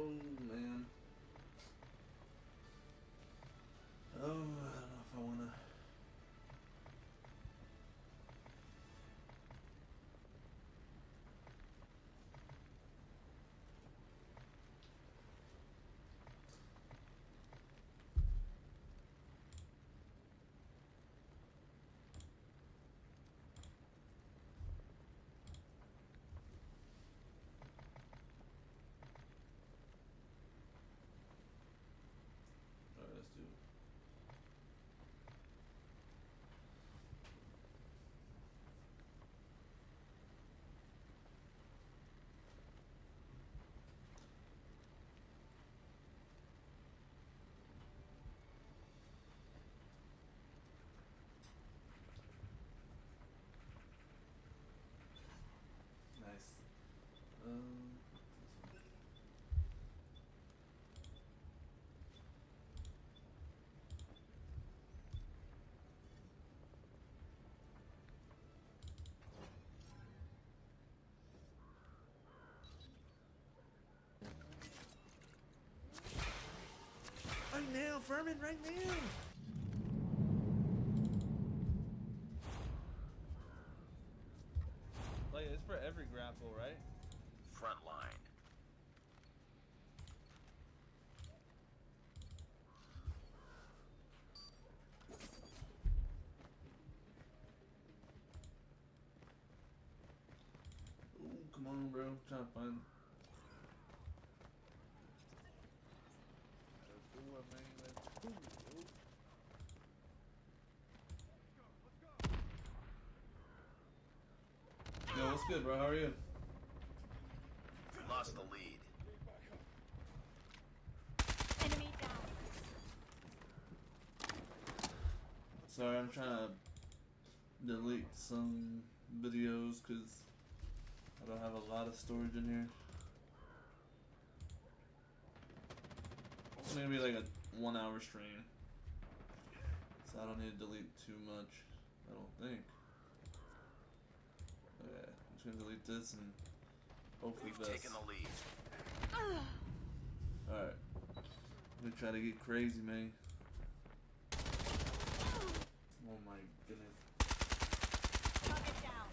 Oh man. Oh, I don't know if I wanna. Alright, let's do it. Nice. Right now, Furman, right now! Like, it's for every grapple, right? Front line. Ooh, come on, bro. I'm trying to find. Yo, what's good, bro? How are you? Lost the lead. Enemy down. Sorry, I'm trying to delete some videos because I don't have a lot of storage in here. It's gonna be like a 1 hour stream, so I don't need to delete too much, I don't think. Okay, I'm just gonna delete this and hopefully We've taken the lead. Alright, I'm gonna try to get crazy, man. Oh my goodness. Target down.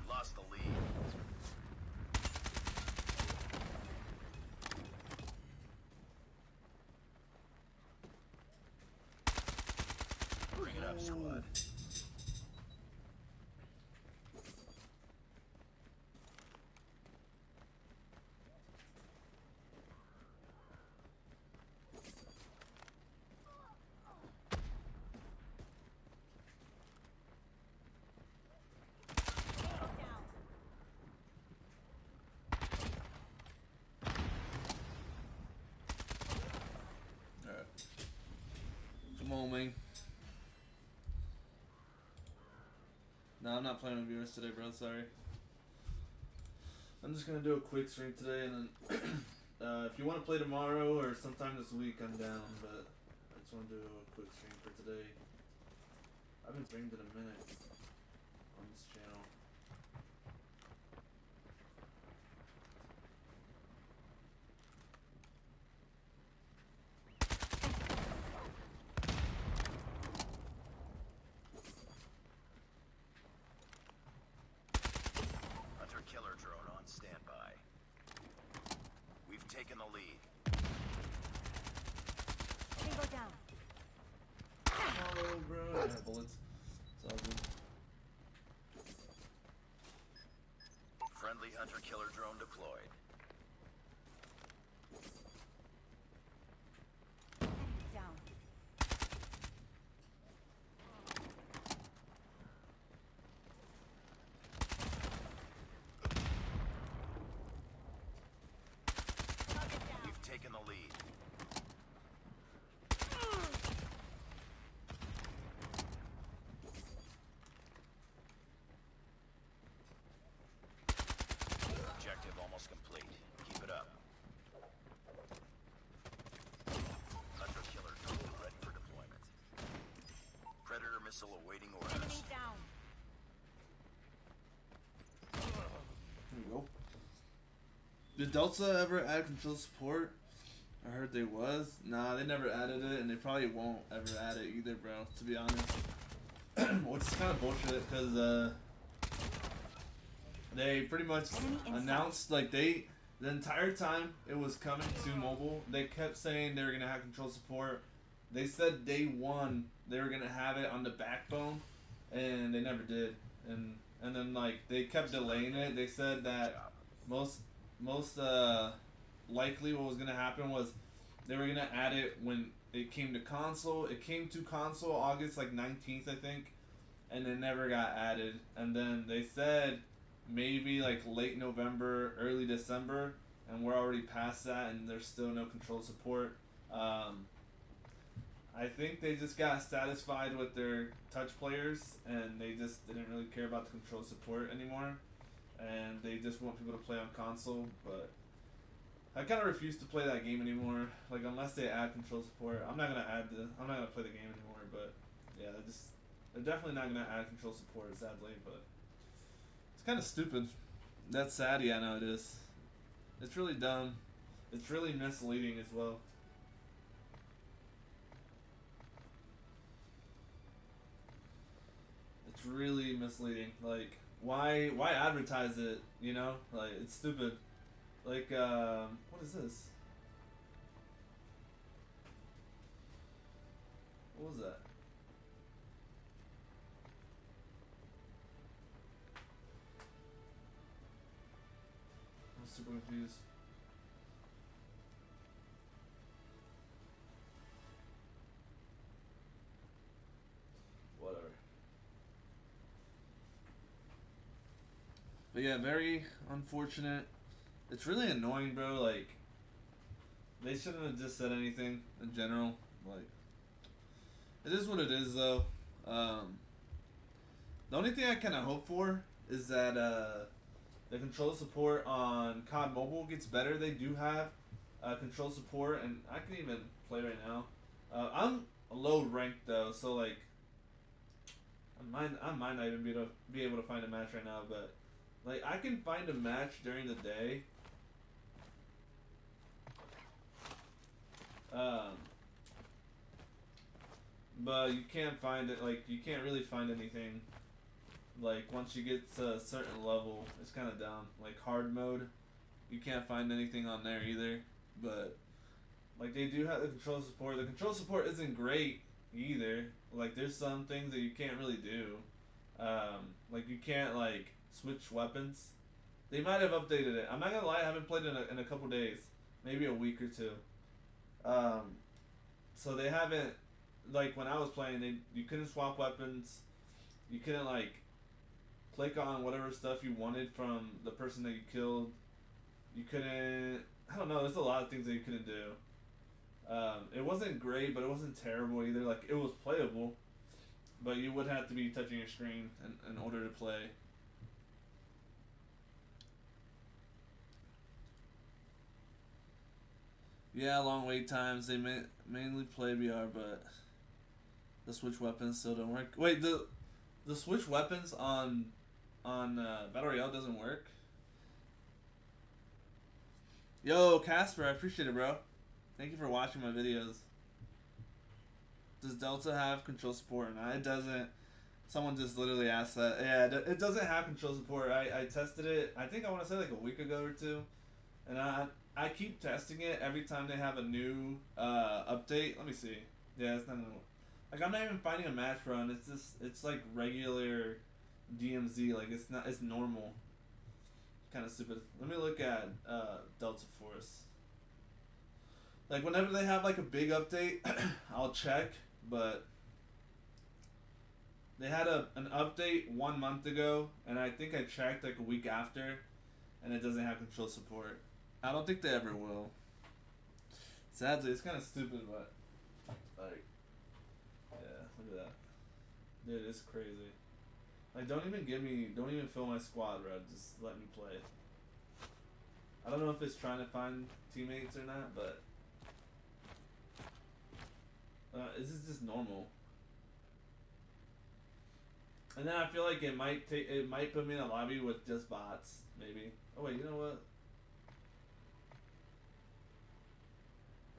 Lost the lead. Bring it up, squad. Down. Alright. Come on, man. No, I'm not playing with viewers today, bro. Sorry. I'm just gonna do a quick stream today, and then if you want to play tomorrow or sometime this week, I'm down. But I just want to do a quick stream for today. I haven't streamed in a minute on this channel. Hunter-killer drone on standby. We've taken the lead. Tango down. Oh, bro. I have bullets. It's all good. Friendly hunter-killer drone deployed. Enemy down. Target down. We've taken the lead. Objective almost complete. Keep it up. Hunter-killer drone ready for deployment. Predator missile awaiting Enemy orders. down. Here we go. Did Delta ever add control support? I heard they was. Nah, they never added it, and they probably won't ever add it either, bro. To be honest, which is kind of bullshit, cause they pretty much announced like the entire time it was coming to mobile. They kept saying they were gonna have control support. They said day one they were gonna have it on the backbone, and they never did. And then like they kept delaying it. They said that most likely what was gonna happen was they were gonna add it when it came to console. It came to console August like 19th, I think, and it never got added. And then they said maybe like late November, early December, and we're already past that, and there's still no control support. I think they just got satisfied with their touch players, and they just didn't really care about the control support anymore, and they just want people to play on console. But I kind of refuse to play that game anymore. Like, unless they add control support, I'm not gonna play the game anymore. But yeah, they're definitely not gonna add control support, sadly. But it's kind of stupid. That's sad. Yeah, no, it is. It's really dumb. It's really misleading as well. It's really misleading. Like, why advertise it? You know, like, it's stupid. Like, what is this? What was that? I'm super confused. Whatever. But yeah, very unfortunate. It's really annoying, bro. Like, they shouldn't have just said anything in general. Like, it is what it is, though. The only thing I kind of hope for is that the control support on COD Mobile gets better. They do have control support, and I can even play right now. I'm low ranked though, so like, I might not even be able to find a match right now, but like, I can find a match during the day. But you can't find it, like, you can't really find anything, like, once you get to a certain level. It's kind of dumb. Like, hard mode, you can't find anything on there either. But, like, they do have the control support. The control support isn't great either. Like, there's some things that you can't really do. Like, you can't, like, switch weapons. They might have updated it. I'm not gonna lie, I haven't played it in a couple days. Maybe a week or two. So they haven't, like, when I was playing, you couldn't swap weapons. You couldn't, like, click on whatever stuff you wanted from the person that you killed. You couldn't, I don't know, there's a lot of things that you couldn't do. It wasn't great, but it wasn't terrible either. Like, it was playable, but you would have to be touching your screen in order to play. Yeah, long wait times. They mainly play VR, but the switch weapons still don't work. Wait, the switch weapons on Battle Royale doesn't work? Yo, Casper, I appreciate it, bro. Thank you for watching my videos. Does Delta have control support? No, it doesn't. Someone just literally asked that. Yeah, it doesn't have control support. I tested it, I think I want to say like a week ago or two. And I keep testing it every time they have a new update. Let me see. Yeah, it's not new. Like, I'm not even finding a match run. It's like regular DMZ. Like, it's normal. Kind of stupid. Let me look at Delta Force. Like, whenever they have like a big update, I'll check. But they had an update 1 month ago, and I think I checked like a week after, and it doesn't have control support. I don't think they ever will. Sadly, it's kind of stupid, but like, yeah, look at that, dude. It's crazy. Like, don't even fill my squad, bro. Just let me play. I don't know if it's trying to find teammates or not, but this is just normal. And then I feel like it might put me in a lobby with just bots, maybe. Oh wait, you know what?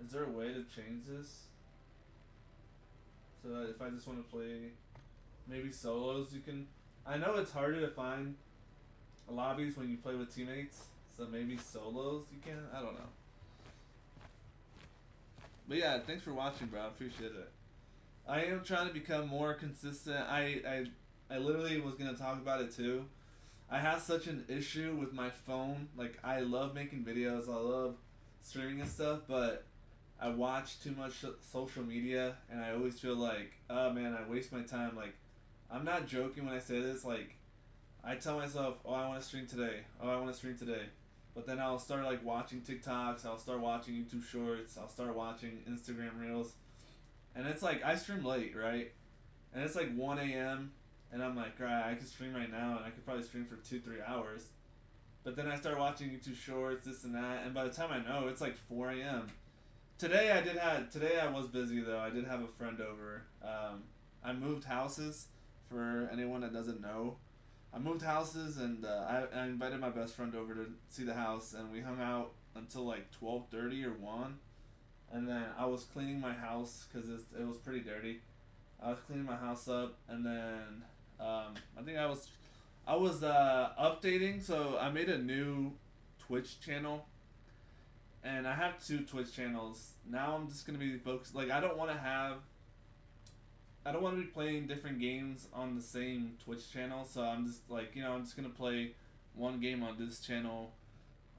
Is there a way to change this? So that if I just want to play maybe solos, you can. I know it's harder to find lobbies when you play with teammates, so maybe solos you can. I don't know. But yeah, thanks for watching, bro. I appreciate it. I am trying to become more consistent. I literally was gonna talk about it too. I have such an issue with my phone. Like, I love making videos, I love streaming and stuff, but I watch too much social media, and I always feel like, oh man, I waste my time. Like, I'm not joking when I say this. Like, I tell myself, oh, I want to stream today. Oh, I want to stream today. But then I'll start like watching TikToks. I'll start watching YouTube Shorts. I'll start watching Instagram Reels. And it's like, I stream late, right? And it's like 1 a.m. And I'm like, alright, I could stream right now, and I could probably stream for 2-3 hours. But then I start watching YouTube Shorts, this and that, and by the time I know, it's like 4 a.m. Today I was busy though. I did have a friend over. I moved houses. For anyone that doesn't know, I moved houses, and I invited my best friend over to see the house, and we hung out until like 12:30 or 1. And then I was cleaning my house because it was pretty dirty. I was cleaning my house up, and then I think I was updating. So I made a new Twitch channel, and I have 2 Twitch channels. Now I'm just gonna be focused. Like, I don't want to be playing different games on the same Twitch channel. So I'm just like, I'm just gonna play one game on this channel,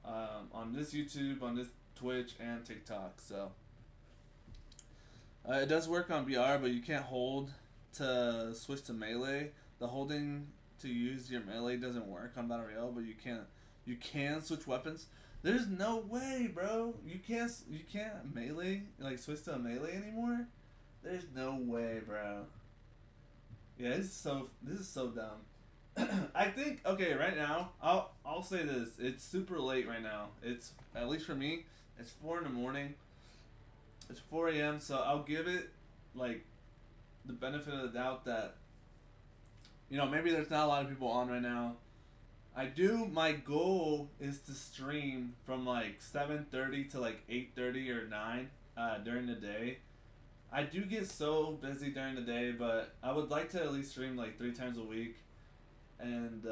on this YouTube, on this Twitch, and TikTok. So it does work on VR, but you can't hold to switch to melee. The holding to use your melee doesn't work on Battle Royale, but you can switch weapons. There's no way, bro. You can't melee, like, switch to a melee anymore. There's no way, bro. Yeah, this is so dumb. I think, okay, right now, I'll say this. It's super late right now. It's, at least for me, it's 4 in the morning. It's 4 a.m., so I'll give it, like, the benefit of the doubt that, maybe there's not a lot of people on right now. My goal is to stream from like 7:30 to like 8:30 or 9 during the day. I do get so busy during the day, but I would like to at least stream like 3 times a week. And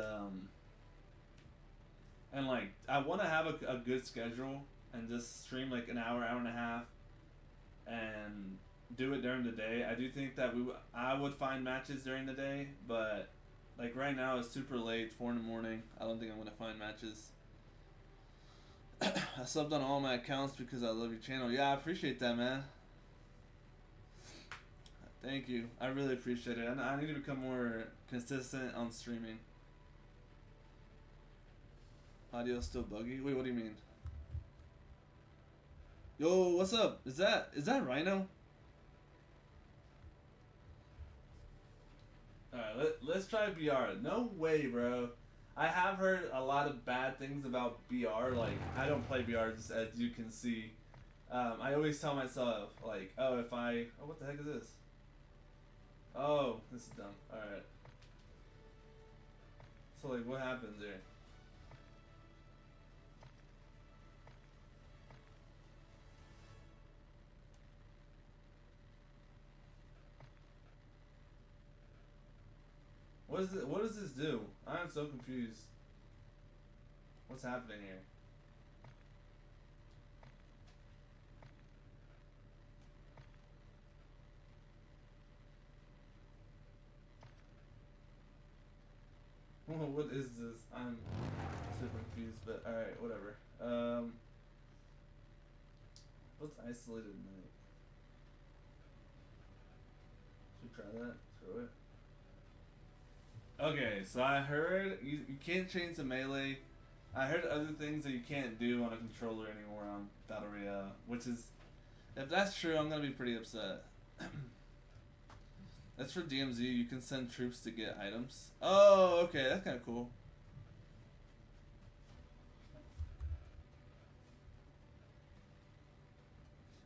like, I want to have a good schedule and just stream like an hour, hour and a half, and do it during the day. I do think that I would find matches during the day, but like right now it's super late, 4 in the morning. I don't think I'm gonna find matches. I subbed on all my accounts because I love your channel. Yeah, I appreciate that, man. Thank you. I really appreciate it. And I need to become more consistent on streaming. Audio still buggy? Wait, what do you mean? Yo, what's up? Is that Rhino? Alright, let's try BR. No way, bro. I have heard a lot of bad things about BR. Like, I don't play BR, just as you can see. I always tell myself, like, oh, what the heck is this? Oh, this is dumb. Alright. So, like, what happens here? What does this do? I'm so confused. What's happening here? What is this? I'm super confused, but alright, whatever. What's isolated night? Should we try that? Screw it. Okay, so I heard you can't change the melee. I heard other things that you can't do on a controller anymore on Battle Royale, which is, if that's true, I'm gonna be pretty upset. That's for DMZ. You can send troops to get items. Oh, okay, that's kind of cool.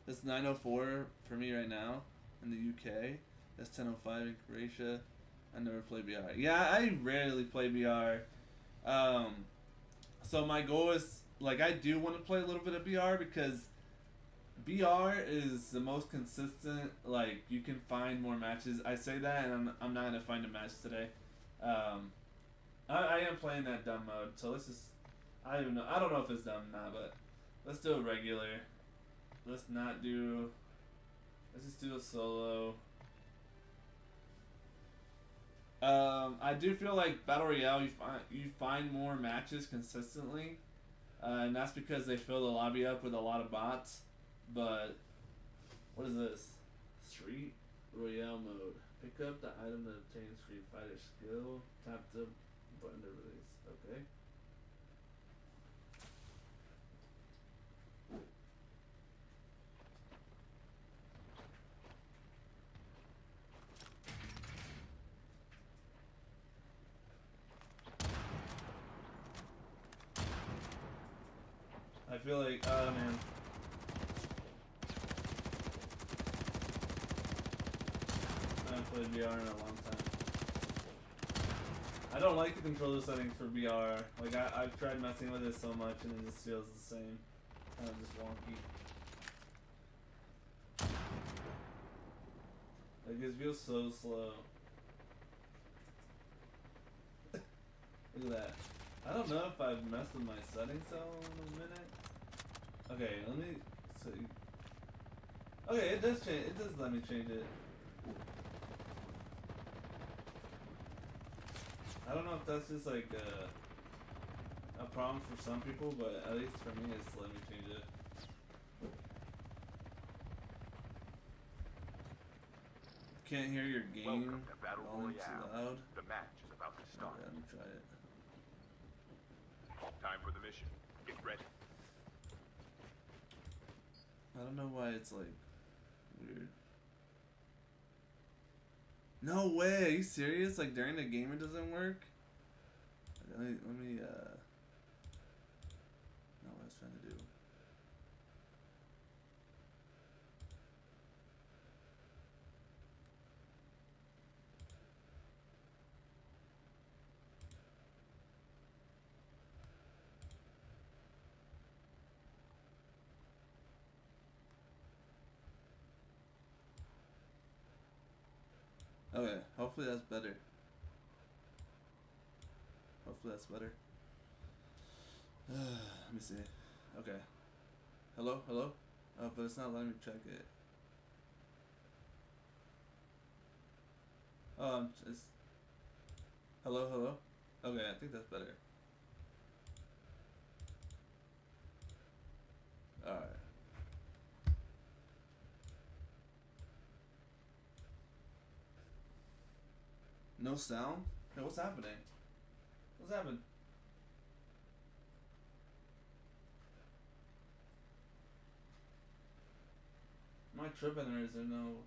It's 9:04 for me right now in the UK. It's 10:05 in Croatia. I never play BR. Yeah, I rarely play BR. So my goal is, like, I do want to play a little bit of BR because BR is the most consistent. Like you can find more matches. I say that, and I'm not gonna find a match today. Um, I am playing that dumb mode, so let's just. I don't even know. I don't know if it's dumb or not, but let's do a regular. Let's not do. Let's just do a solo. I do feel like Battle Royale, you find more matches consistently, and that's because they fill the lobby up with a lot of bots. But what is this? Street Royale mode. Pick up the item to obtain Street Fighter skill. Tap the button to release. Okay. I feel like, oh man. I haven't played VR in a long time. I don't like the controller settings for VR. Like, I've tried messing with it so much and it just feels the same. Kind of just wonky. Like, it feels so slow. Look at that. I don't know if I've messed with my settings though in a minute. Okay, let me see. Okay, it does change. It does let me change it. I don't know if that's just like a problem for some people, but at least for me, it's let me change it. Can't hear your game. Welcome to Battle Volume too Royale. loud. The match is about to start. Okay, let me try it. Time for the mission. Get ready. I don't know why it's like weird. No way! Are you serious? Like during the game it doesn't work? Let me know what I was trying to do. Okay, hopefully that's better. Hopefully that's better. Let me see. Okay. Hello? Hello? Oh, but it's not letting me check it. It's... Hello? Hello? Okay, I think that's better. Alright. No sound? Hey, what's happening? What's happened? Am I tripping or is there no...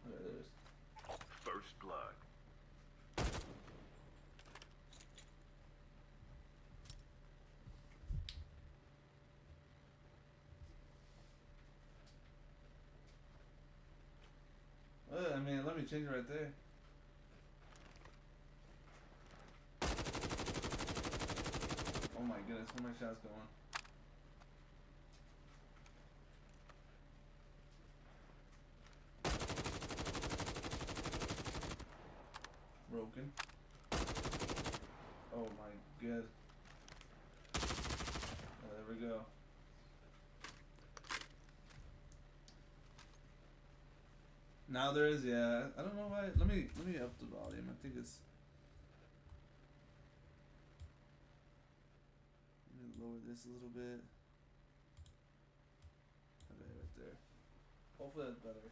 Okay, there it is. First blood. I mean, let me change it right there. Oh my goodness, where are my shots going? Broken. Oh my god. Oh, there we go. Now there is, yeah. I don't know why. Let me up the volume. I think it's. Let me lower this a little bit. Okay, right there. Hopefully that's better.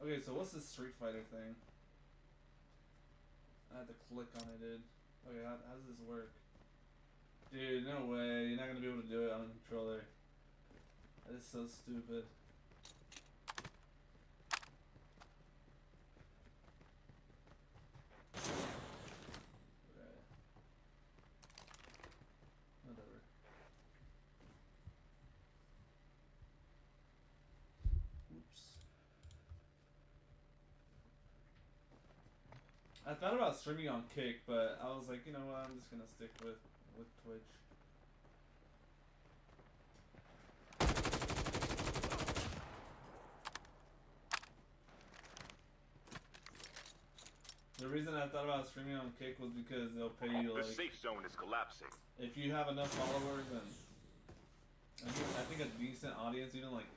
Okay, so what's this Street Fighter thing? I had to click on it, dude. Okay, how does this work? Dude, no way. You're not gonna be able to do it on a controller. That is so stupid. Okay. Whatever. Oops. I thought about streaming on Kick, but I was like, you know what, I'm just gonna stick with Twitch. The reason I thought about streaming on Kick was because they'll pay you The like safe zone is collapsing. if you have enough followers and I think a decent audience, even like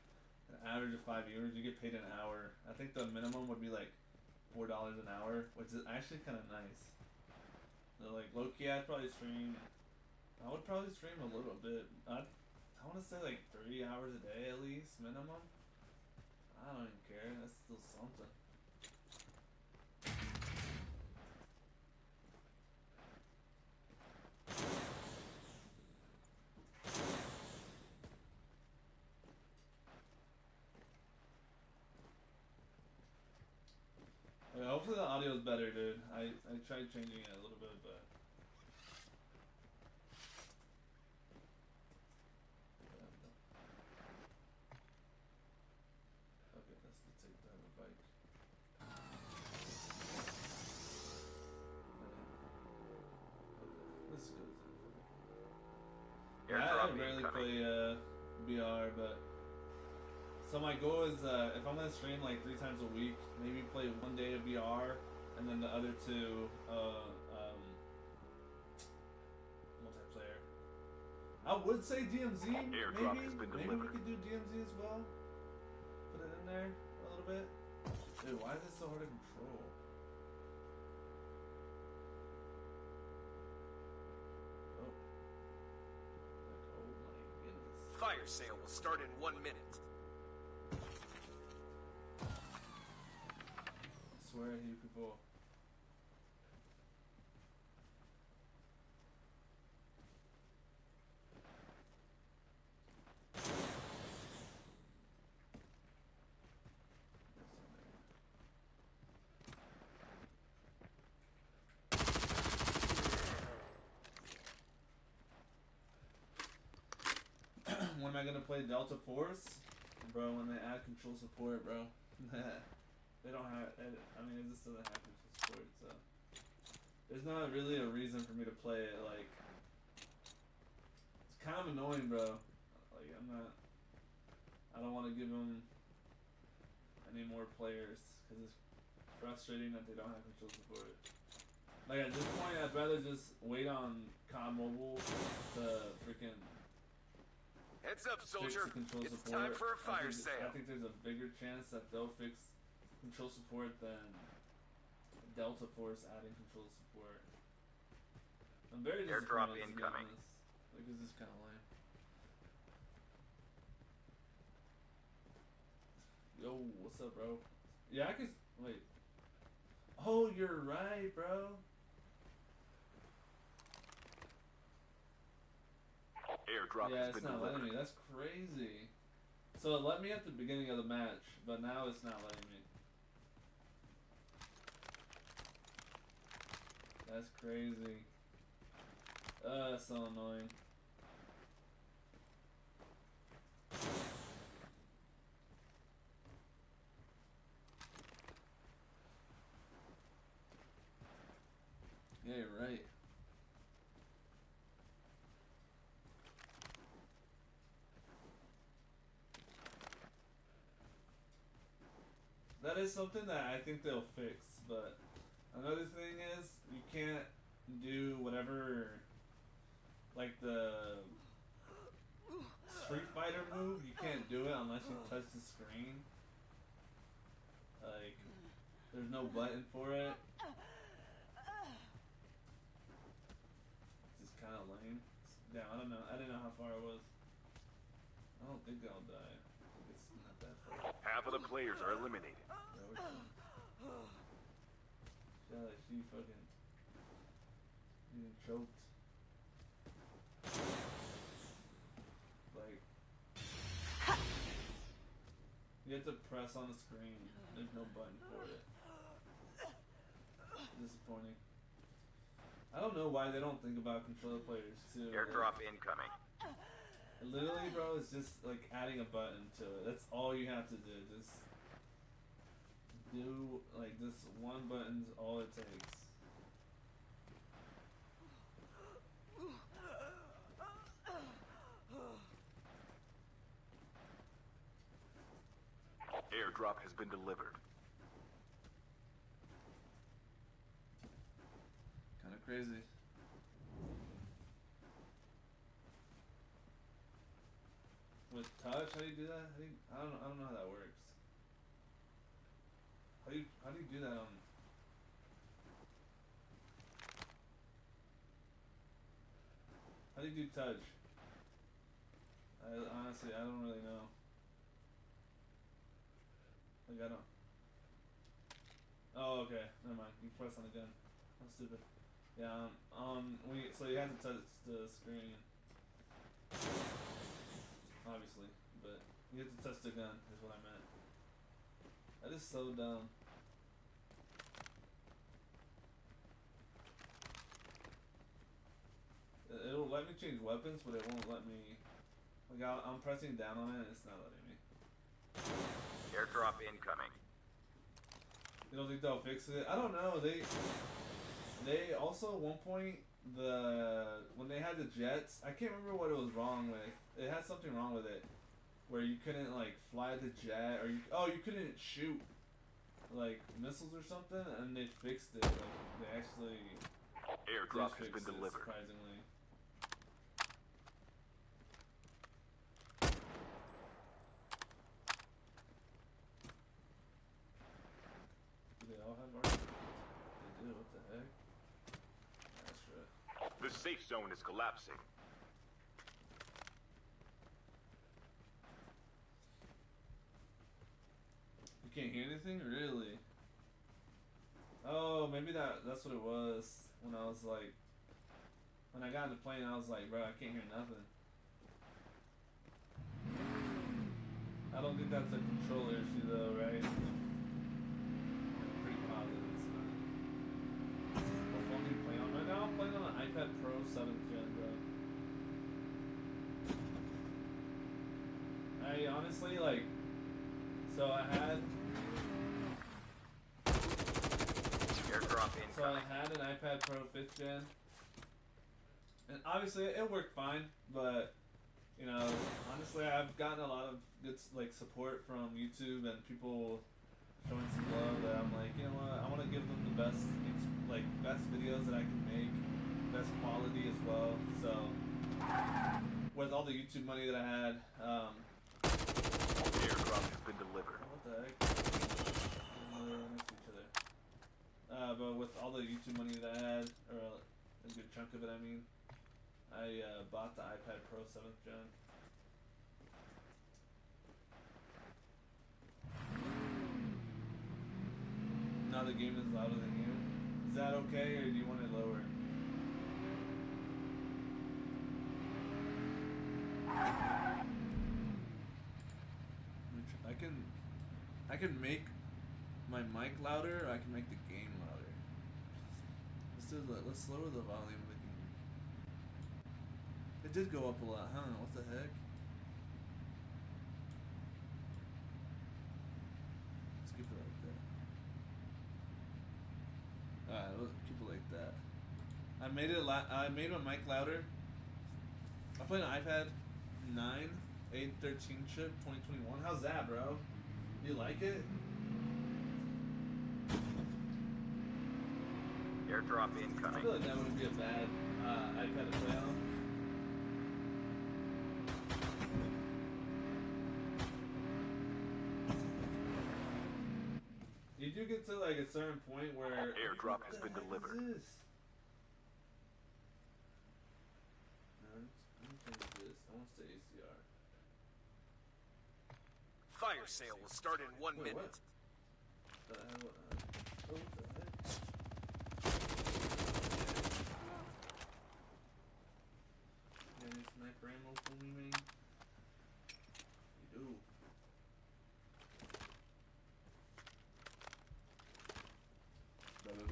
an average of 5 viewers, you get paid an hour. I think the minimum would be like $4 an hour, which is actually kind of nice. So like low key, I'd probably stream. I would probably stream a little bit. I want to say like 3 hours a day at least minimum. I don't even care. That's still something. Okay, hopefully the audio is better, dude. I tried changing it a little bit, but. Okay, let's take that bike. Okay, this goes in. Yeah, I rarely play VR, but so my goal is if I'm gonna stream like 3 times a week, maybe play 1 day of VR and then the other 2 multiplayer. I would say DMZ, maybe we could do DMZ as well. Put it in there a little bit. Dude, why is this so hard to control? Oh. Like, oh my goodness. Fire sale will start in 1 minute. I swear you people. When am I gonna play Delta Force? Bro, when they add control support, bro. They don't have, I mean, it just doesn't have control support, so. There's not really a reason for me to play it, like. It's kind of annoying, bro. Like, I don't want to give them any more players, because it's frustrating that they don't have control support. Like, at this point, I'd rather just wait on COD Mobile to freaking. Heads up, soldier. It's support. time for a fire I sale. think there's a bigger chance that they'll fix control support than Delta Force adding control support. I'm very Airdrop disappointed, incoming. to be honest. Like, this is kind of lame. Yo, what's up, bro? Yeah, I can. Wait. Oh, you're right, bro. Airdrop Yeah, has it's been not delivered. letting me. That's crazy. So it let me at the beginning of the match, but now it's not letting me. That's crazy. That's so annoying. Yeah, you're right. That is something that I think they'll fix, but another thing is you can't do whatever, like the Street Fighter move, you can't do it unless you touch the screen. Like, there's no button for it. It's just kind of lame. Damn, I don't know. I didn't know how far I was. I don't think I'll die. I think it's not that far. Half of the players are eliminated. Yeah, she fucking getting choked. Like, you have to press on the screen. There's no button for it. Disappointing. I don't know why they don't think about controller players too. Airdrop incoming. Literally, bro, it's just like adding a button to it. That's all you have to do. Just do like this one button's all it takes. Airdrop has been delivered. Kind of crazy. With touch, how do you do that? I don't know how that works. How do you do that on? How do you do touch? Honestly, I don't really know. Like I don't. Oh, okay. Never mind. You press on the gun. I'm stupid. Yeah. So you have to touch the screen. Obviously, but you have to touch the gun. Is what I meant. That is so dumb. It'll let me change weapons, but it won't let me. Like I'm pressing down on it, and it's not letting me. Airdrop incoming. You don't think they'll fix it? I don't know. They also at one point when they had the jets, I can't remember what it was wrong with. It had something wrong with it, where you couldn't like fly the jet, or you couldn't shoot like missiles or something, and they fixed it. Like they actually Airdrop has fixed been it, delivered. surprisingly. Do they all have armor? They do. What the heck? That's right. The safe zone is collapsing. You can't hear anything? Really? Oh, maybe that's what it was. When I was like, when I got in the plane, I was like, bro, I can't hear nothing. I don't think that's a controller issue though, right? I'm pretty positive it's not. What phone do you play on? Right now I'm playing on an iPad Pro 7th Gen, bro. I honestly, like, so I had Airdrop So I incoming. had an iPad Pro 5th Gen, and obviously it worked fine, but, you know, honestly I've gotten a lot of good, like, support from YouTube and people showing some love that I'm like, you know what, I want to give them the best, best videos that I can make, best quality as well, so, with all the YouTube money that I had, Airdrop has been delivered. what the heck? Next to each other. But with all the YouTube money that I had, or a good chunk of it, I mean, I bought the iPad Pro 7th Gen. Now the game is louder than you. Is that okay, or do you want it lower? I can make my mic louder, or I can make the game louder. Let's lower the volume of the game. It did go up a lot, huh? What the heck? Let's keep it like that. Alright, let's keep it like that. I made my mic louder. I played an iPad 9, 813 chip, 2021. How's that, bro? You like it? Airdrop I incoming. feel like that wouldn't be a bad iPad to play on. You do get to like a certain point where Airdrop what has the been heck delivered. Is this? No, I don't think it's this. I want to say ACR. Fire sale will start in 1 Wait, minute. what? The hell? What the heck? Yeah, any sniper ammo for me, man? You do.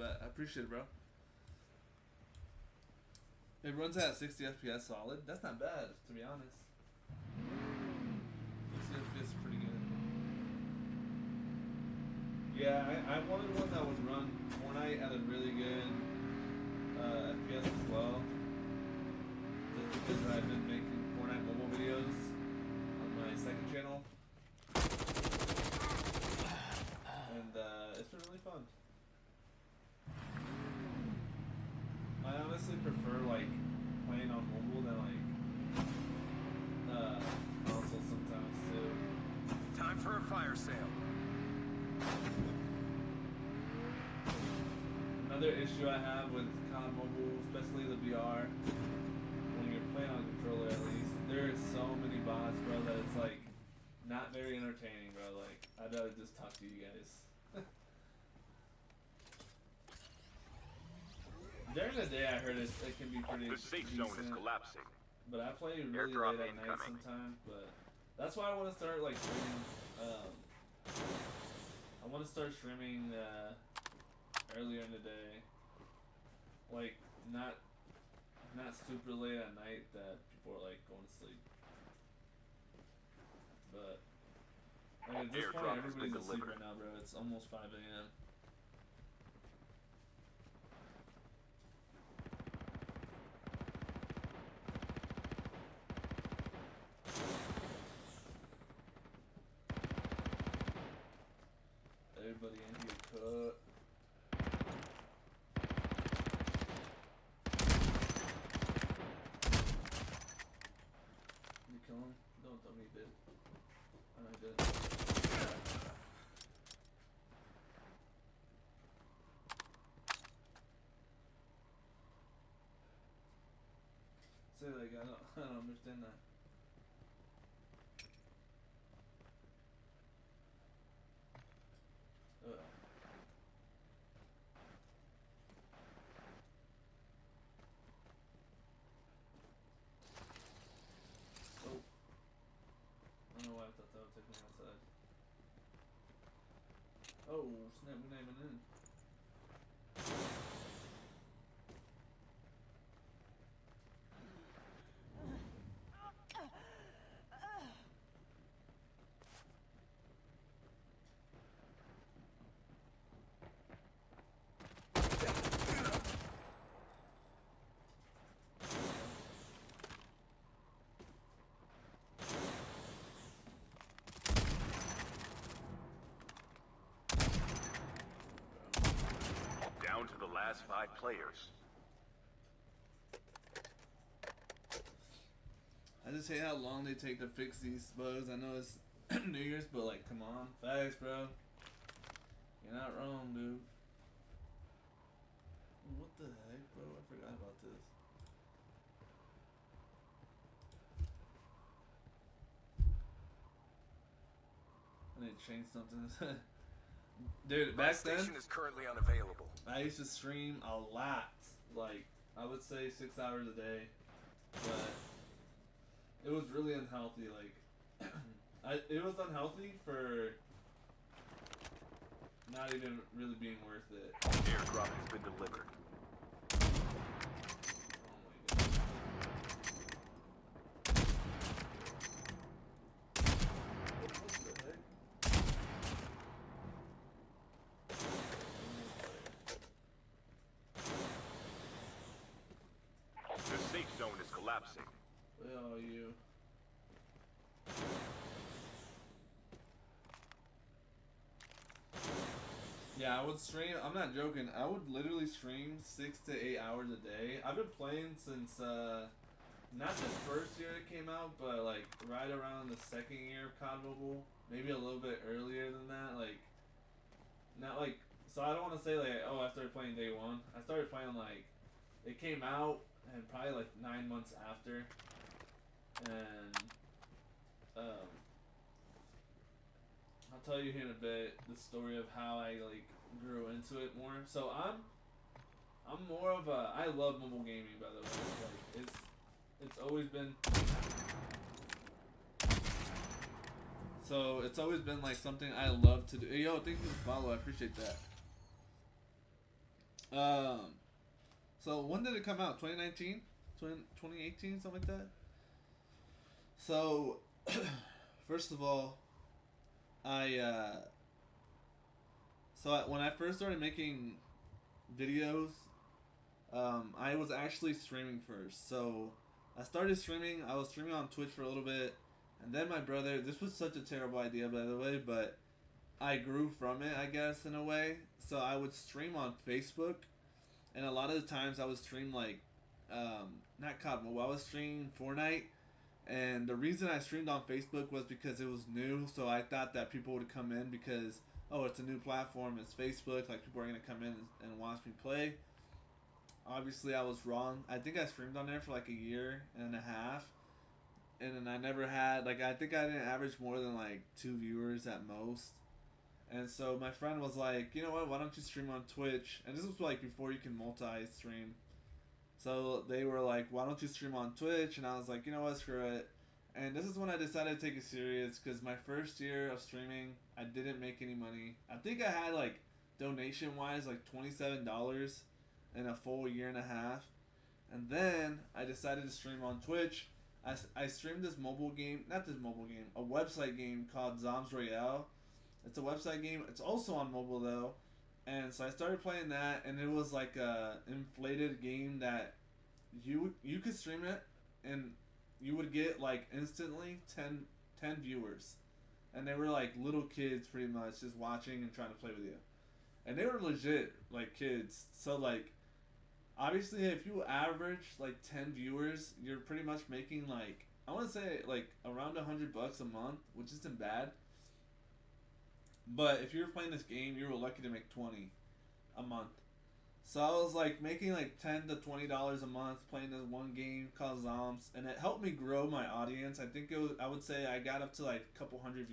I appreciate it, bro. It runs at 60 FPS solid. That's not bad, to be honest. 60 FPS is pretty good. Yeah, I wanted one that would run Fortnite at a really good FPS as well. Just because I've been making Fortnite mobile videos on my second channel. And it's been really fun. I honestly prefer like playing on mobile than like console sometimes too. Time for a fire sale. Another issue I have with COD Mobile, especially the VR, when you're playing on a controller at least, there is so many bots, bro, that it's like not very entertaining, bro. Like, I'd rather just talk to you guys. During the day, I heard it can be pretty The safe decent, zone is collapsing. but I play really Airdrop late at night incoming. sometimes. But that's why I want to start like streaming. I want to start streaming earlier in the day, like not super late at night that people are like going to sleep. But like, at this Airdrop point, has been everybody's asleep delivered. right now, bro. It's almost 5 a.m. Everybody in here cut. You kill him? Don't tell me you did. I know you did. Say like I don't understand that. Oh. I don't know why I thought that would take me outside. Oh, snap, we're not even in. Down to the last 5 players. I just hate how long they take to fix these bugs. I know it's New Year's, but like, come on, facts, bro. You're not wrong, dude. What the heck, bro? I forgot about this. I need to change something. Dude, back then, Station is currently unavailable. I used to stream a lot. Like, I would say 6 hours a day. But it was really unhealthy. Like, it was unhealthy for not even really being worth it. Airdrop has been delivered. Oh my god. What the heck? The safe zone is collapsing. Where are you? Yeah, I would stream. I'm not joking. I would literally stream 6 to 8 hours a day. I've been playing since not the first year it came out, but like right around the second year of COD Mobile. Maybe a little bit earlier than that. Like, not like. So I don't want to say like, oh, I started playing day one. I started playing like, it came out and probably like 9 months after, and I'll tell you here in a bit the story of how I like grew into it more. So I'm more of a, I love mobile gaming, by the way. Like it's always been, so it's always been like something I love to do. Hey, yo, thank you for the follow. I appreciate that. So when did it come out? 2019? 2018, something like that? So first of all, So when I first started making videos, I was actually streaming first. So I started streaming. I was streaming on Twitch for a little bit, and then my brother. This was such a terrible idea, by the way, but I grew from it, I guess, in a way. So I would stream on Facebook, and a lot of the times I would stream like, not COD Mobile. I was streaming Fortnite, and the reason I streamed on Facebook was because it was new. So I thought that people would come in because, oh, it's a new platform. It's Facebook. Like, people are gonna come in and watch me play. Obviously, I was wrong. I think I streamed on there for like a year and a half, and then I never had, like, I think I didn't average more than like 2 viewers at most. And so my friend was like, you know what? Why don't you stream on Twitch? And this was like before you can multi-stream. So they were like, why don't you stream on Twitch? And I was like, you know what? Screw it. And this is when I decided to take it serious, because my first year of streaming, I didn't make any money. I think I had like donation wise like $27 in a full year and a half. And then I decided to stream on Twitch. I streamed this mobile game, not this mobile game, a website game called Zombs Royale. It's a website game. It's also on mobile though. And so I started playing that, and it was like a inflated game that you could stream it, and you would get like instantly 10 viewers. And they were like little kids pretty much just watching and trying to play with you. And they were legit like kids. So like, obviously if you average like 10 viewers, you're pretty much making like, I want to say like around $100 a month, which isn't bad. But if you were playing this game, you were lucky to make 20 a month. So I was like making like $10 to $20 a month playing this one game called Zombs, and it helped me grow my audience. I think it was, I would say I got up to like a couple hundred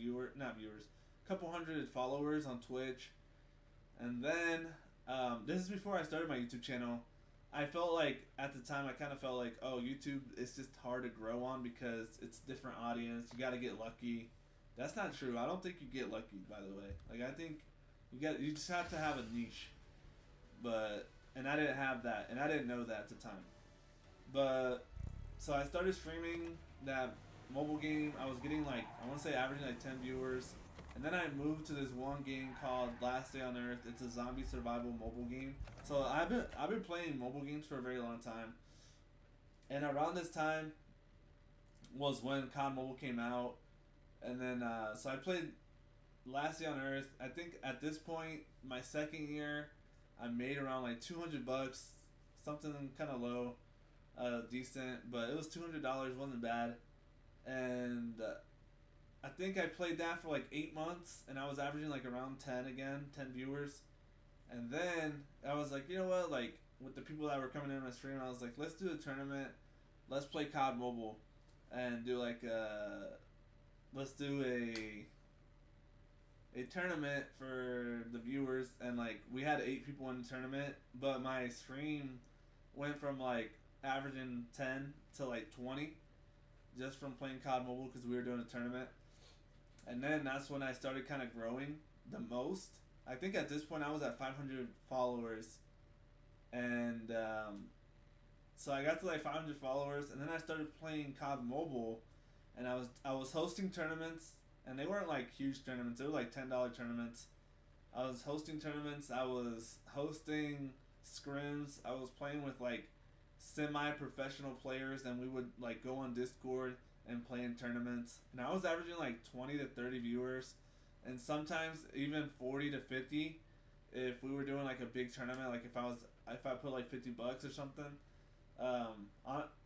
couple hundred followers on Twitch. And then this is before I started my YouTube channel. I felt like at the time I kind of felt like, oh, YouTube is just hard to grow on because it's different audience. You got to get lucky. That's not true. I don't think you get lucky, by the way. Like, I think you just have to have a niche. And I didn't have that, and I didn't know that at the time. But so I started streaming that mobile game. I was getting like, I want to say averaging like 10 viewers. And then I moved to this one game called Last Day on Earth. It's a zombie survival mobile game. So I've been playing mobile games for a very long time. And around this time was when COD Mobile came out. And then, so I played Last Day on Earth. I think at this point, my second year, I made around like $200, something kind of low, decent, but it was $200, wasn't bad. And I think I played that for like 8 months, and I was averaging like around 10 viewers. And then I was like, you know what, like with the people that were coming in my stream, I was like, let's do a tournament, let's play COD Mobile, and do like let's do a tournament for the viewers. And like we had 8 people in the tournament, but my stream went from like averaging 10 to like 20 just from playing COD Mobile because we were doing a tournament. And then that's when I started kind of growing the most. I think at this point I was at 500 followers, and so I got to like 500 followers, and then I started playing COD Mobile, and I was hosting tournaments, and they weren't like huge tournaments. They were like $10 tournaments. I was hosting tournaments. I was hosting scrims. I was playing with like semi-professional players, and we would like go on Discord and play in tournaments. And I was averaging like 20 to 30 viewers, and sometimes even 40 to 50 if we were doing like a big tournament. Like if I put like $50 or something.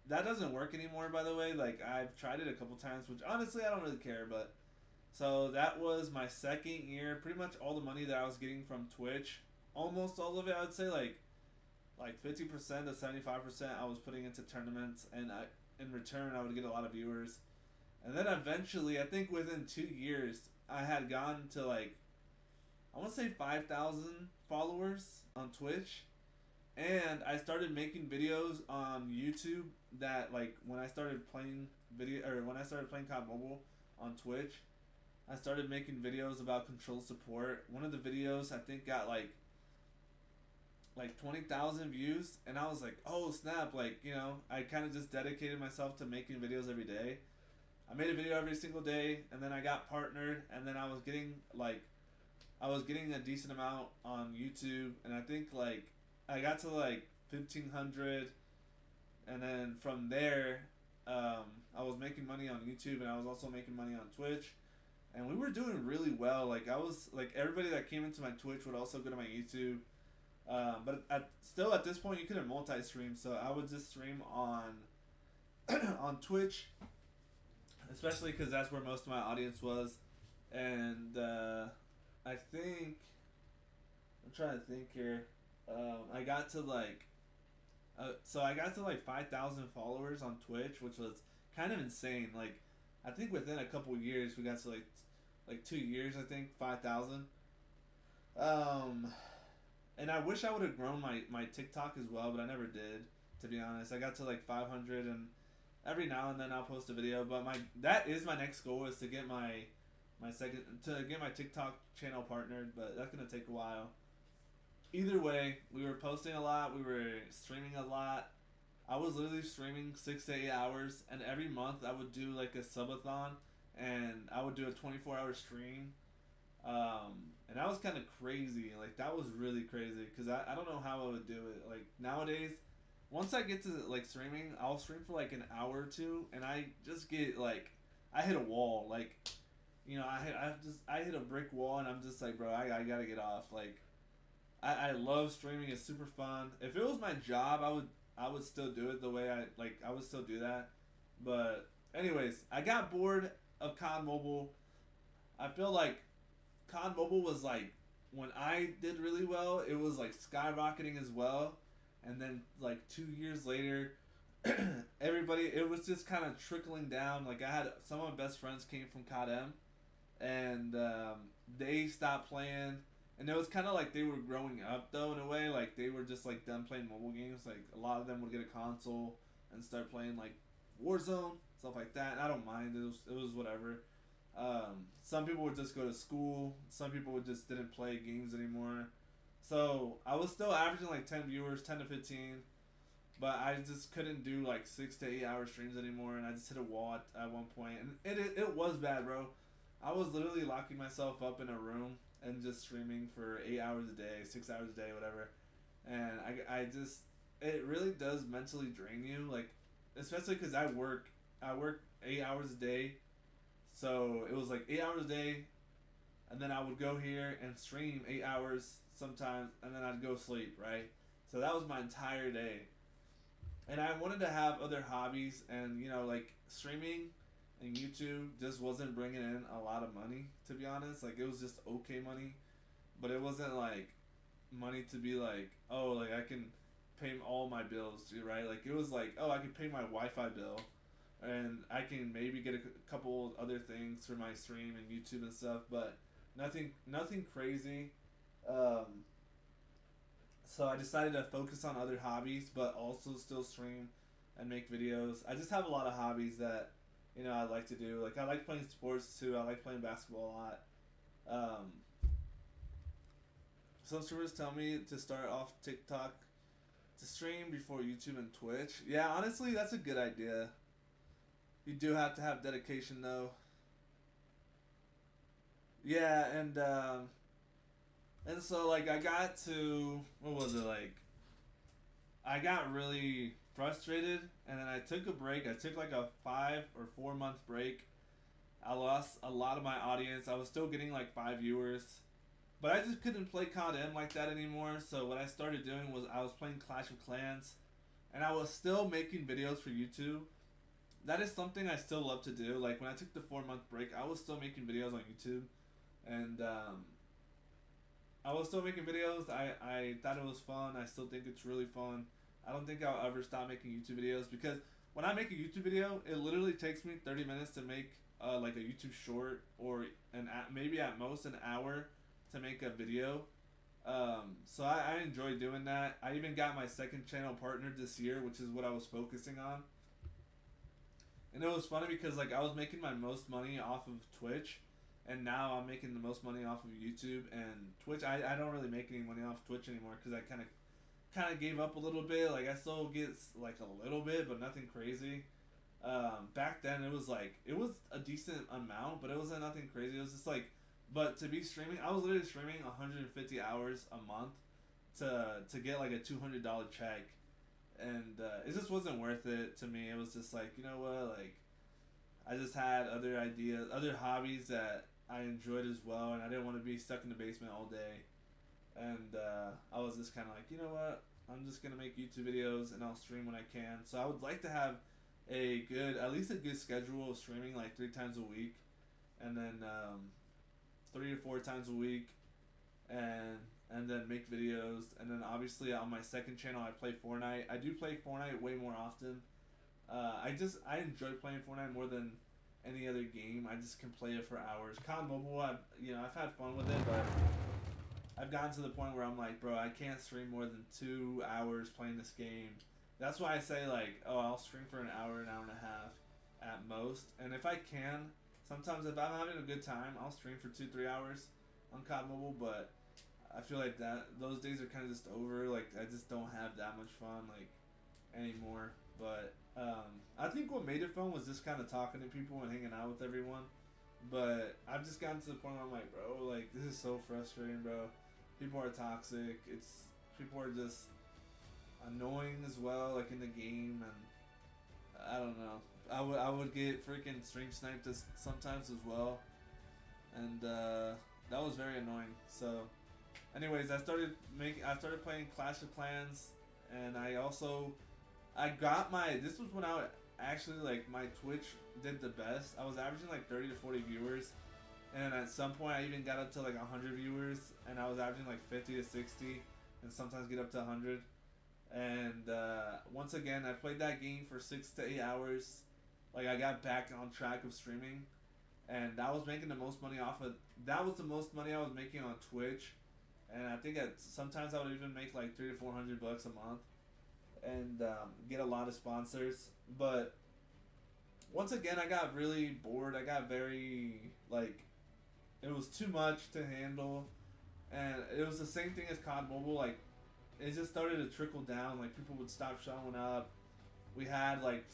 That doesn't work anymore, by the way. Like I've tried it a couple times, which honestly I don't really care. But so that was my second year. Pretty much all the money that I was getting from Twitch, almost all of it, I would say like 50% to 75% I was putting into tournaments, and in return I would get a lot of viewers. And then eventually, I think within 2 years, I had gotten to like, I want to say 5,000 followers on Twitch. And I started making videos on YouTube that like when I started playing COD Mobile on Twitch, I started making videos about control support. One of the videos I think got like 20,000 views, and I was like, oh snap, like, you know, I kind of just dedicated myself to making videos every day. I made a video every single day, and then I got partnered, and then I was getting like I was getting a decent amount on YouTube, and I think like I got to like 1,500, and then from there, I was making money on YouTube, and I was also making money on Twitch, and we were doing really well. Like I was like everybody that came into my Twitch would also go to my YouTube. But still at this point you couldn't multi-stream, so I would just stream on on Twitch, especially because that's where most of my audience was, and I think I'm trying to think here. I got to like I got to like 5,000 followers on Twitch, which was kind of insane. Like I think within a couple years we got to like 2 years, I think 5,000. And I wish I would have grown my TikTok as well, but I never did, to be honest. I got to like 500, and every now and then I'll post a video. But that is my next goal, is to get my TikTok channel partnered, but that's gonna take a while. Either way, we were posting a lot, we were streaming a lot. I was literally streaming 6 to 8 hours, and every month I would do like a subathon, and I would do a 24-hour stream. And that was kind of crazy. Like that was really crazy, because I don't know how I would do it. Like nowadays, once I get to like streaming, I'll stream for like an hour or two, and I just get like, I hit a wall. Like, you know, I hit a brick wall, and I'm just like, bro, I gotta get off. Like, I love streaming. It's super fun. If it was my job, I would still do it the way I would still do that. But anyways, I got bored of COD Mobile. I feel like COD Mobile was like, when I did really well, it was like skyrocketing as well. And then like 2 years later, it was just kind of trickling down. Like I had some of my best friends came from CODM, and they stopped playing. And it was kind of like they were growing up though, in a way. Like they were just like done playing mobile games. Like a lot of them would get a console and start playing like Warzone, stuff like that. And I don't mind. It was whatever. Some people would just go to school. Some people would just didn't play games anymore. So I was still averaging like 10 viewers, 10 to 15. But I just couldn't do like 6 to 8 hour streams anymore. And I just hit a wall at one point. And it was bad, bro. I was literally locking myself up in a room and just streaming for 8 hours a day, 6 hours a day, whatever. And I just, it really does mentally drain you. Like, especially because I work 8 hours a day. So it was like 8 hours a day, and then I would go here and stream 8 hours sometimes, and then I'd go sleep, right? So that was my entire day. And I wanted to have other hobbies, and you know, like streaming and YouTube just wasn't bringing in a lot of money, to be honest. Like it was just okay money, but it wasn't like money to be like, oh, like I can pay all my bills, right? Like it was like, oh, I can pay my Wi-Fi bill, and I can maybe get a couple other things for my stream and YouTube and stuff, but nothing crazy. So I decided to focus on other hobbies, but also still stream and make videos. I just have a lot of hobbies that, you know, I like to do. Like I like playing sports too. I like playing basketball a lot. Some streamers tell me to start off TikTok to stream before YouTube and Twitch. Yeah, honestly, that's a good idea. You do have to have dedication though. Yeah, and so like I got to, what was it, like I got really frustrated, and then I took a break. I took like a 5 or 4 month break. I lost a lot of my audience. I was still getting like 5 viewers, but I just couldn't play CODM like that anymore. So what I started doing was I was playing Clash of Clans, and I was still making videos for YouTube. That is something I still love to do. Like when I took the 4 month break, I was still making videos on YouTube, and I was still making videos. I thought it was fun. I still think it's really fun. I don't think I'll ever stop making YouTube videos, because when I make a YouTube video, it literally takes me 30 minutes to make like a YouTube short, or maybe at most an hour to make a video. So I enjoy doing that. I even got my second channel partnered this year, which is what I was focusing on. And it was funny because like I was making my most money off of Twitch, and now I'm making the most money off of YouTube and Twitch. I don't really make any money off Twitch anymore, because I kind of gave up a little bit. Like I still get like a little bit, but nothing crazy. Back then it was a decent amount, but it wasn't nothing crazy. It was just like But to be streaming, I was literally streaming 150 hours a month to get like a $200 check, and it just wasn't worth it to me. It was just like, you know what, like I just had other ideas, other hobbies that I enjoyed as well, and I didn't want to be stuck in the basement all day. And I was just kind of like, you know what, I'm just gonna make YouTube videos and I'll stream when I can. So I would like to have at least a good schedule of streaming like 3 times a week, and then 3 to 4 times a week, and then make videos. And then obviously on my second channel I play Fortnite. I do play Fortnite way more often. I enjoy playing Fortnite more than any other game. I just can play it for hours. COD Mobile, I've had fun with it, but I've gotten to the point where I'm like, bro, I can't stream more than 2 hours playing this game. That's why I say like, oh, I'll stream for an hour and a half at most. And if I can, sometimes if I'm having a good time, I'll stream for 2-3 hours on COD Mobile. But I feel like those days are kind of just over. Like I just don't have that much fun like anymore. But I think what made it fun was just kind of talking to people and hanging out with everyone. But I've just gotten to the point where I'm like, bro, like this is so frustrating, bro. People are toxic. People are just annoying as well, like in the game, and I don't know. I would get freaking stream sniped sometimes as well, and that was very annoying. So, anyways, I started playing Clash of Clans, and I got this was when actually like my Twitch did the best. I was averaging like 30 to 40 viewers, and at some point I even got up to like 100 viewers, and I was averaging like 50 to 60, and sometimes get up to 100. And once again, I played that game for 6 to 8 hours. Like I got back on track of streaming, and that was making the most money that was the most money I was making on Twitch, and I think sometimes I would even make like $300 to $400 a month, and get a lot of sponsors. But once again, I got really bored. I got very like, it was too much to handle, and it was the same thing as COD Mobile. Like, it just started to trickle down. Like, people would stop showing up. We had like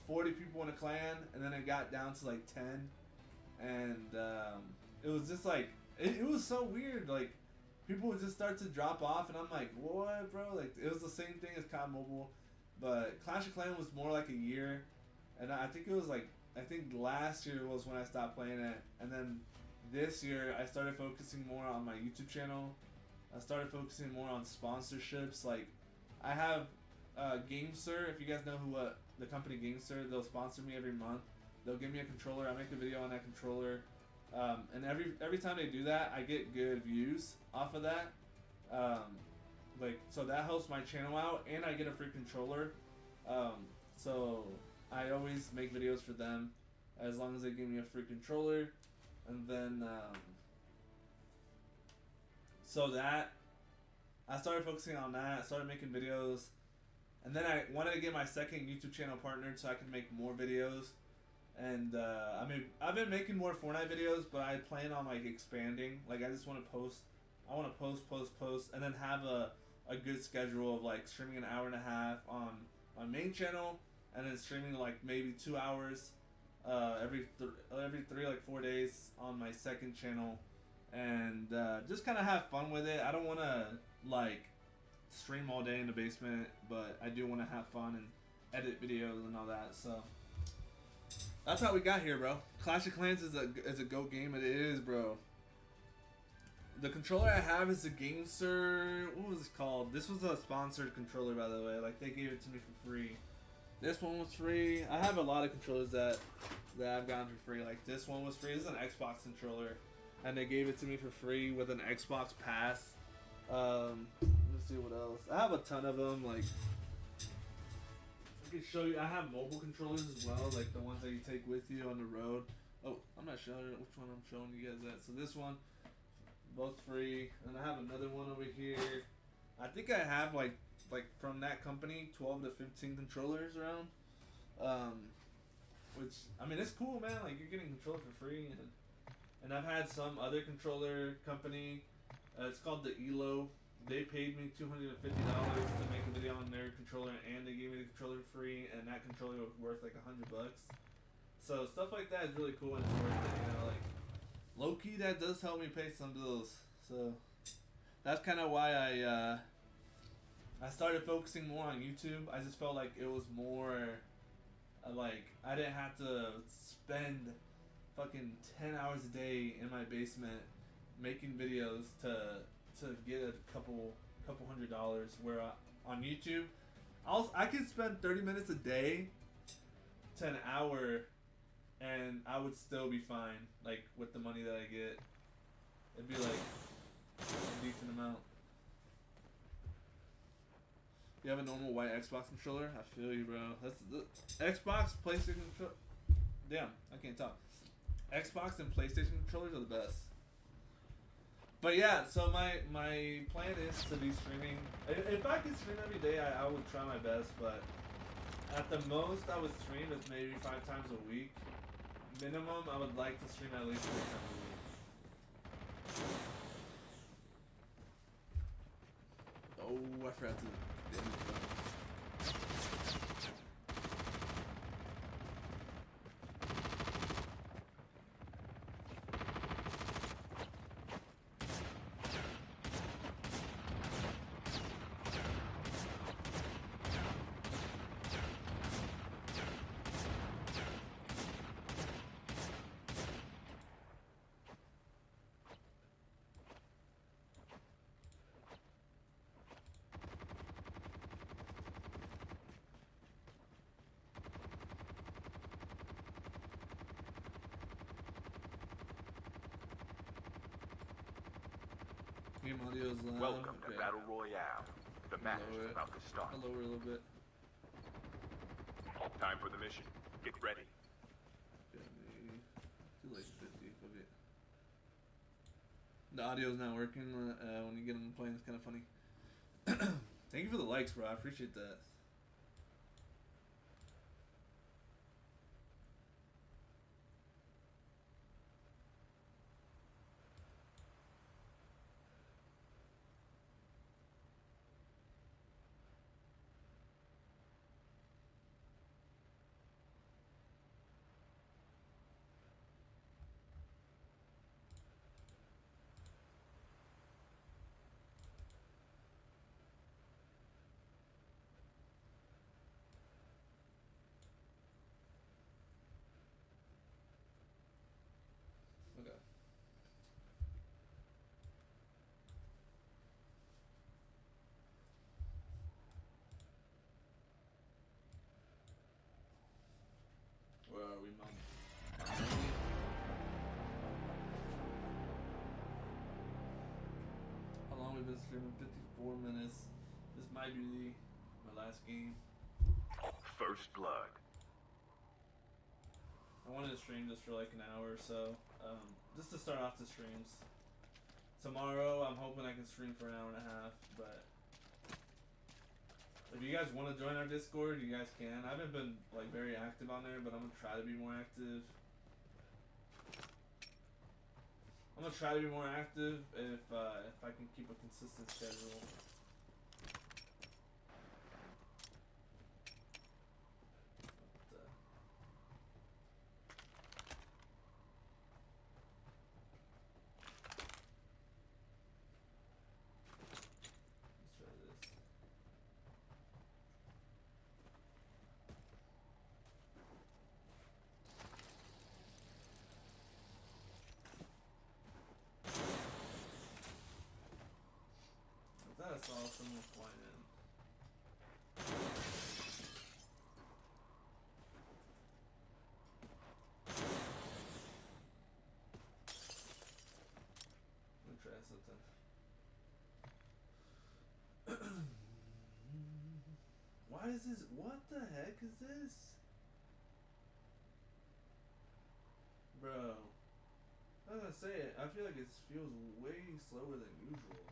40 people in a clan, and then it got down to like 10, and it was just like it was so weird. Like, people would just start to drop off, and I'm like, what, bro? Like, it was the same thing as COD Mobile, but Clash of Clans was more like a year, and I think last year was when I stopped playing it, and then this year I started focusing more on my YouTube channel. I started focusing more on sponsorships. Like, I have GameSir. If you guys know who the company GameSir, they'll sponsor me every month. They'll give me a controller. I make a video on that controller, and every time they do that, I get good views off of that. So that helps my channel out, and I get a free controller. So I always make videos for them, as long as they give me a free controller, and then. So that, I started focusing on that, started making videos, and then I wanted to get my second YouTube channel partnered so I could make more videos. And I've been making more Fortnite videos, but I plan on like expanding. Like, I just want to post, and then have a good schedule of like streaming an hour and a half on my main channel, and then streaming like maybe 2 hours every 4 days on my second channel. And just kind of have fun with it. I don't want to like stream all day in the basement, but I do want to have fun and edit videos and all that. So that's how we got here, bro. Clash of Clans is a GOAT game. It is, bro. The controller I have is the GameSir. What was it called? This was a sponsored controller, by the way. Like, they gave it to me for free. This one was free. I have a lot of controllers that I've gotten for free. Like, this one was free. This is an Xbox controller, and they gave it to me for free with an Xbox Pass. Let's see what else. I have a ton of them. Like, I can show you. I have mobile controllers as well, like the ones that you take with you on the road. Oh, I'm not showing you which one I'm showing you guys that. So this one, both free, and I have another one over here. I think I have like from that company 12 to 15 controllers around. Which, I mean, it's cool, man. Like, you're getting controller for free, and I've had some other controller company. It's called the ELO. They paid me $250 to make a video on their controller, and they gave me the controller free, and that controller was worth like $100. So stuff like that is really cool, and it's worth it, you know. Low key, that does help me pay some bills. So that's kind of why I started focusing more on YouTube. I just felt like it was more like I didn't have to spend fucking 10 hours a day in my basement making videos to get a couple $100. Where on YouTube, I could spend 30 minutes a day to an hour, and I would still be fine. Like with the money that I get, it'd be like a decent amount. You have a normal white Xbox controller? I feel you, bro. That's the Xbox, PlayStation controller. Damn, I can't talk. Xbox and PlayStation controllers are the best. But yeah, so my plan is to be streaming. If I could stream every day, I would try my best. But at the most, I would stream is maybe 5 times a week. Minimum, I would like to stream at least 3 times a week. Oh, I forgot to. Game audio is loud. Welcome Okay. to Battle Royale. The match Lower is it. about to start. I'll lower it a little bit. Time for the mission. Get ready. Okay, too late, 50. Okay. The audio's not working when you get on the plane. It's kind of funny. Thank you for the likes, bro. I appreciate that. Okay. Where are we, Mom? How long we've been streaming? 54 minutes. This might be my last game. First blood. I wanted to stream this for like an hour or so, just to start off the streams. Tomorrow, I'm hoping I can stream for an hour and a half, but if you guys want to join our Discord, you guys can. I haven't been like very active on there, but I'm gonna try to be more active. I'm gonna try to be more active if I can keep a consistent schedule. I saw someone flying in. Let me try something. Why is this? What the heck is this? Bro. I was gonna say it. I feel like it feels way slower than usual.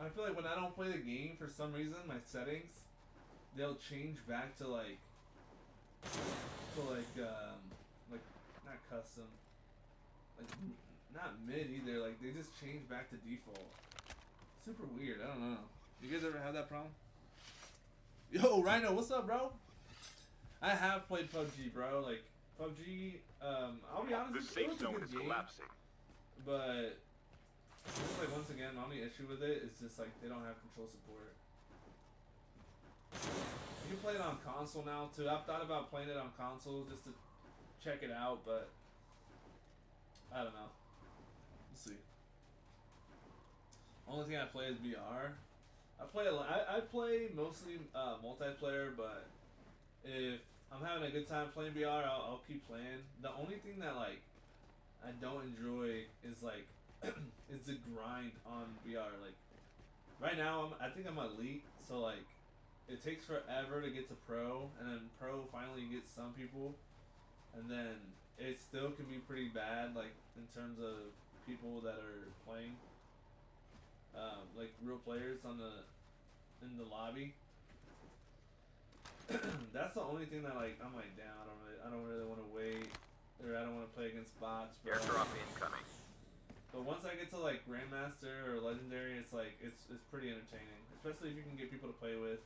I feel like when I don't play the game, for some reason, my settings, they'll change back to like to like not custom, like not mid either. Like they just changed back to default. Super weird. I don't know. You guys ever have that problem? Yo, Rhino, what's up, bro? I have played PUBG, bro. Like PUBG. I'll be honest, The it safe was a zone good is game, collapsing. but just like once again, my only issue with it is just like they don't have control support. You can play it on console now too. I've thought about playing it on console just to check it out, but I don't know. We'll see. Only thing I play is VR. I play a lot. I play mostly multiplayer, but if I'm having a good time playing VR, I'll keep playing. The only thing that like I don't enjoy is like is the grind on VR. Like right now, I think I'm elite, so like it takes forever to get to pro, and then pro finally gets some people, and then it still can be pretty bad, like in terms of people that are playing, like real players in the lobby. That's the only thing that like I'm like, damn, I don't really want to wait, or I don't want to play against bots. Bro. Airdrop incoming. But once I get to like Grandmaster or Legendary, it's like it's pretty entertaining, especially if you can get people to play with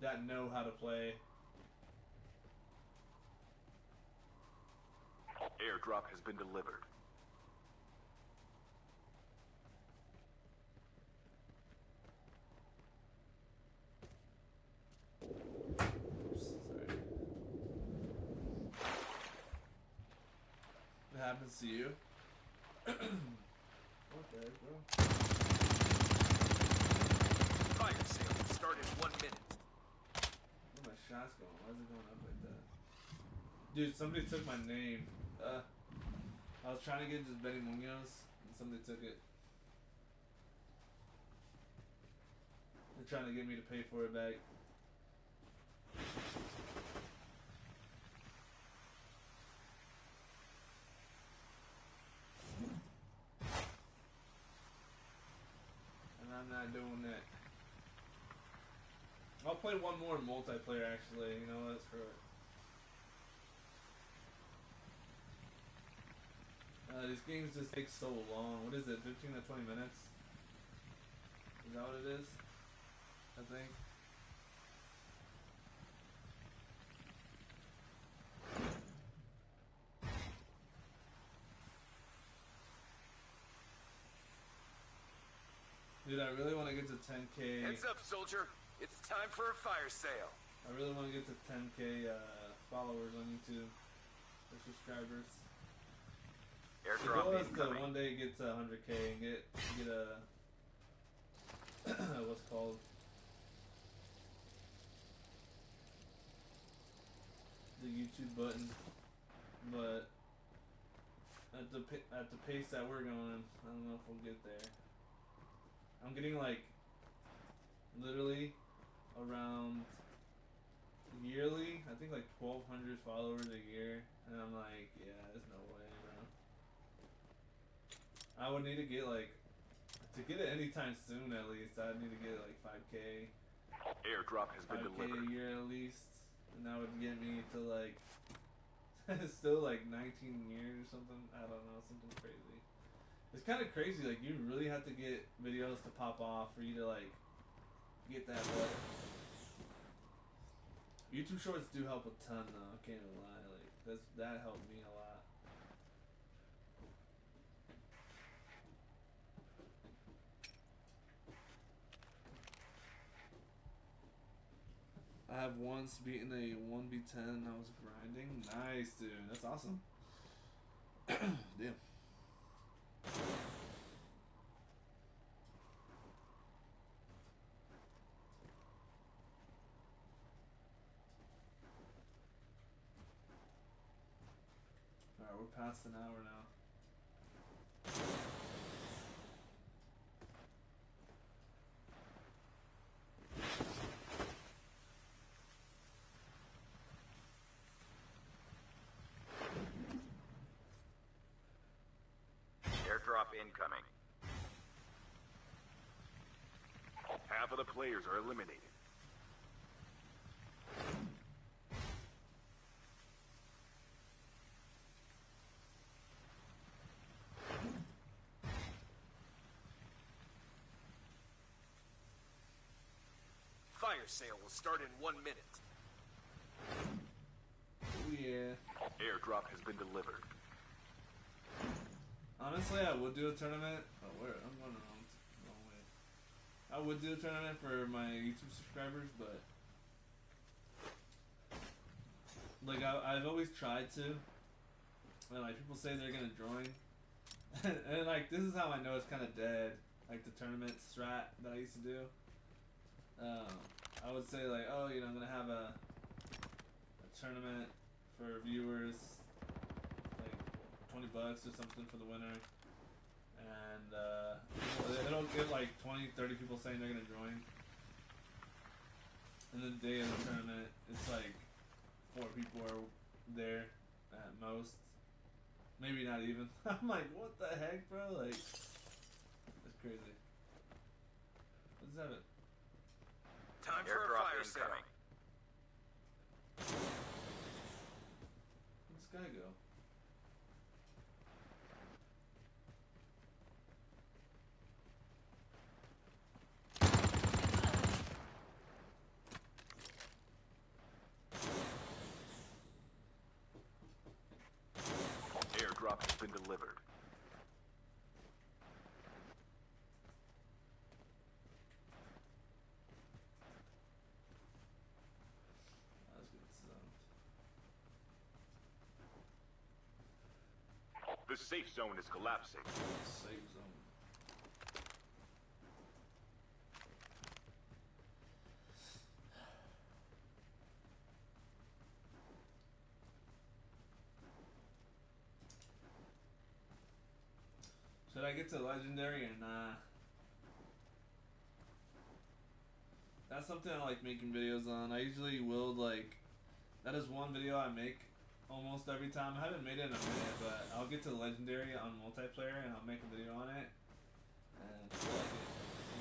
that know how to play. Airdrop has been delivered. Oops, sorry. It happens to you. What the heck, bro? Fire sale will start in 1 minute. Where my shots going? Why is it going up like that? Dude, somebody took my name. I was trying to get just Benny Munoz, and somebody took it. They're trying to get me to pay for it back. And I'm not doing that. I'll play one more multiplayer actually, you know, that's for it. These games just take so long. What is it, 15 to 20 minutes? Is that what it is? I think. Dude, I really want to get to 10K. Heads up, soldier. It's time for a fire sale. I really want to get to 10K followers on YouTube, or subscribers. The Airdrop goal is to incoming. one day get to 100K and get a what's called the YouTube button, but at the pace that we're going, I don't know if we'll get there. I'm getting like literally around yearly, I think like 1,200 followers a year, and I'm like, yeah, there's no way, bro. I would need to get like, to get it anytime soon at least, I'd need to get like 5K. Airdrop has been 5K delivered. a year at least, and that would get me to like, still like 19 years or something, I don't know, something crazy. It's kind of crazy, like you really have to get videos to pop off for you to like, get that better. YouTube Shorts do help a ton though, I can't even lie, like that helped me a lot. I have once beaten a 1v10 and I was grinding. Nice, dude. That's awesome. Damn. Alright, we're past an hour now. Airdrop incoming. Half of the players are eliminated. fire sale will start in 1 minute. Oh yeah. Airdrop has been delivered. Honestly, I would do a tournament. Oh, where? I'm going the wrong way. I would do a tournament for my YouTube subscribers, but like I've always tried to. And like people say they're gonna join, and like this is how I know it's kind of dead. Like the tournament strat that I used to do. I would say like, oh, you know, I'm gonna have a tournament for viewers, like $20 or something for the winner, and it'll get like 20, 30 people saying they're gonna join. And the day of the tournament, it's like 4 people are there at most. Maybe not even. I'm like, what the heck, bro? Like, that's crazy. Let's have it. Time for a fire sale. Where'd this guy go? Airdrop has been delivered. Let's get some. The safe zone is collapsing. Safe zone. Should I get to legendary or nah? That's something I like making videos on. I usually will like, that is one video I make almost every time. I haven't made it in a minute, but I'll get to legendary on multiplayer and I'll make a video on it. And I like it.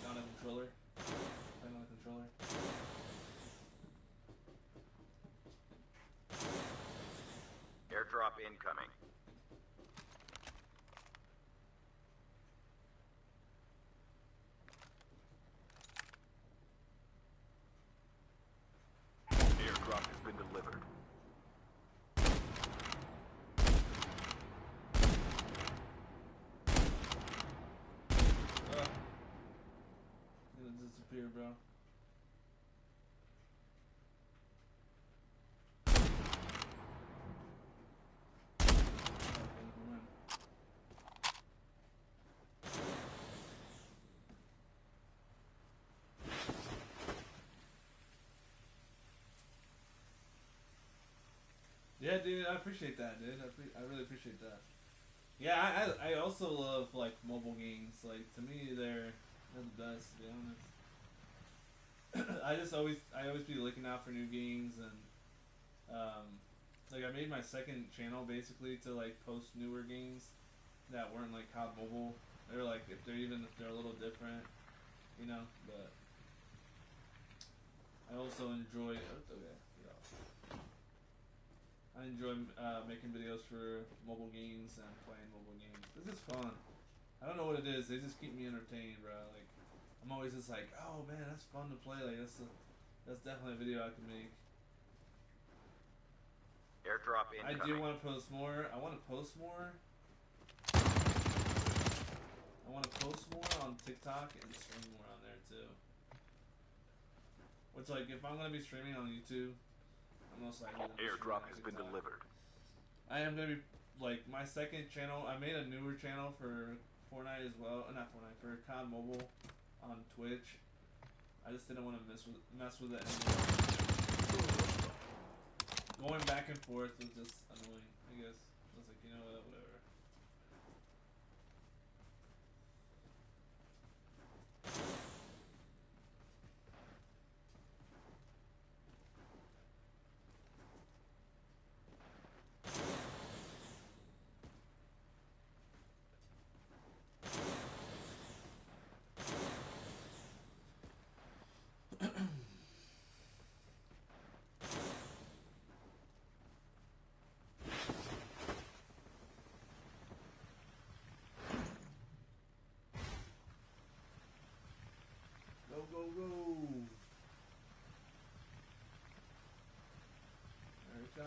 Like on a controller. Playing on a controller. Airdrop incoming. Airdrop has been delivered. It's gonna disappear, bro. Yeah, dude, I appreciate that, dude. I really appreciate that. Yeah, I also love like mobile games. Like to me, they're the best. To be honest, I always be looking out for new games and like I made my second channel basically to like post newer games that weren't like COD Mobile. They're like if they're a little different, you know. But I also enjoy. Oh, okay. I enjoy making videos for mobile games and playing mobile games. This is fun. I don't know what it is. They just keep me entertained, bro. Like, I'm always just like, oh man, that's fun to play. Like, that's definitely a video I can make. Airdrop incoming. I do want to post more. I want to post more. On TikTok and stream more on there too. Which, like, if I'm gonna be streaming on YouTube, I'm most likely gonna be Airdrop streaming on has been TikTok. delivered. I am gonna be like my second channel. I made a newer channel for Fortnite as well. Not Fortnite, for COD Mobile on Twitch. I just didn't want to mess with it anymore. Going back and forth was just annoying. I guess I was like, you know what, whatever.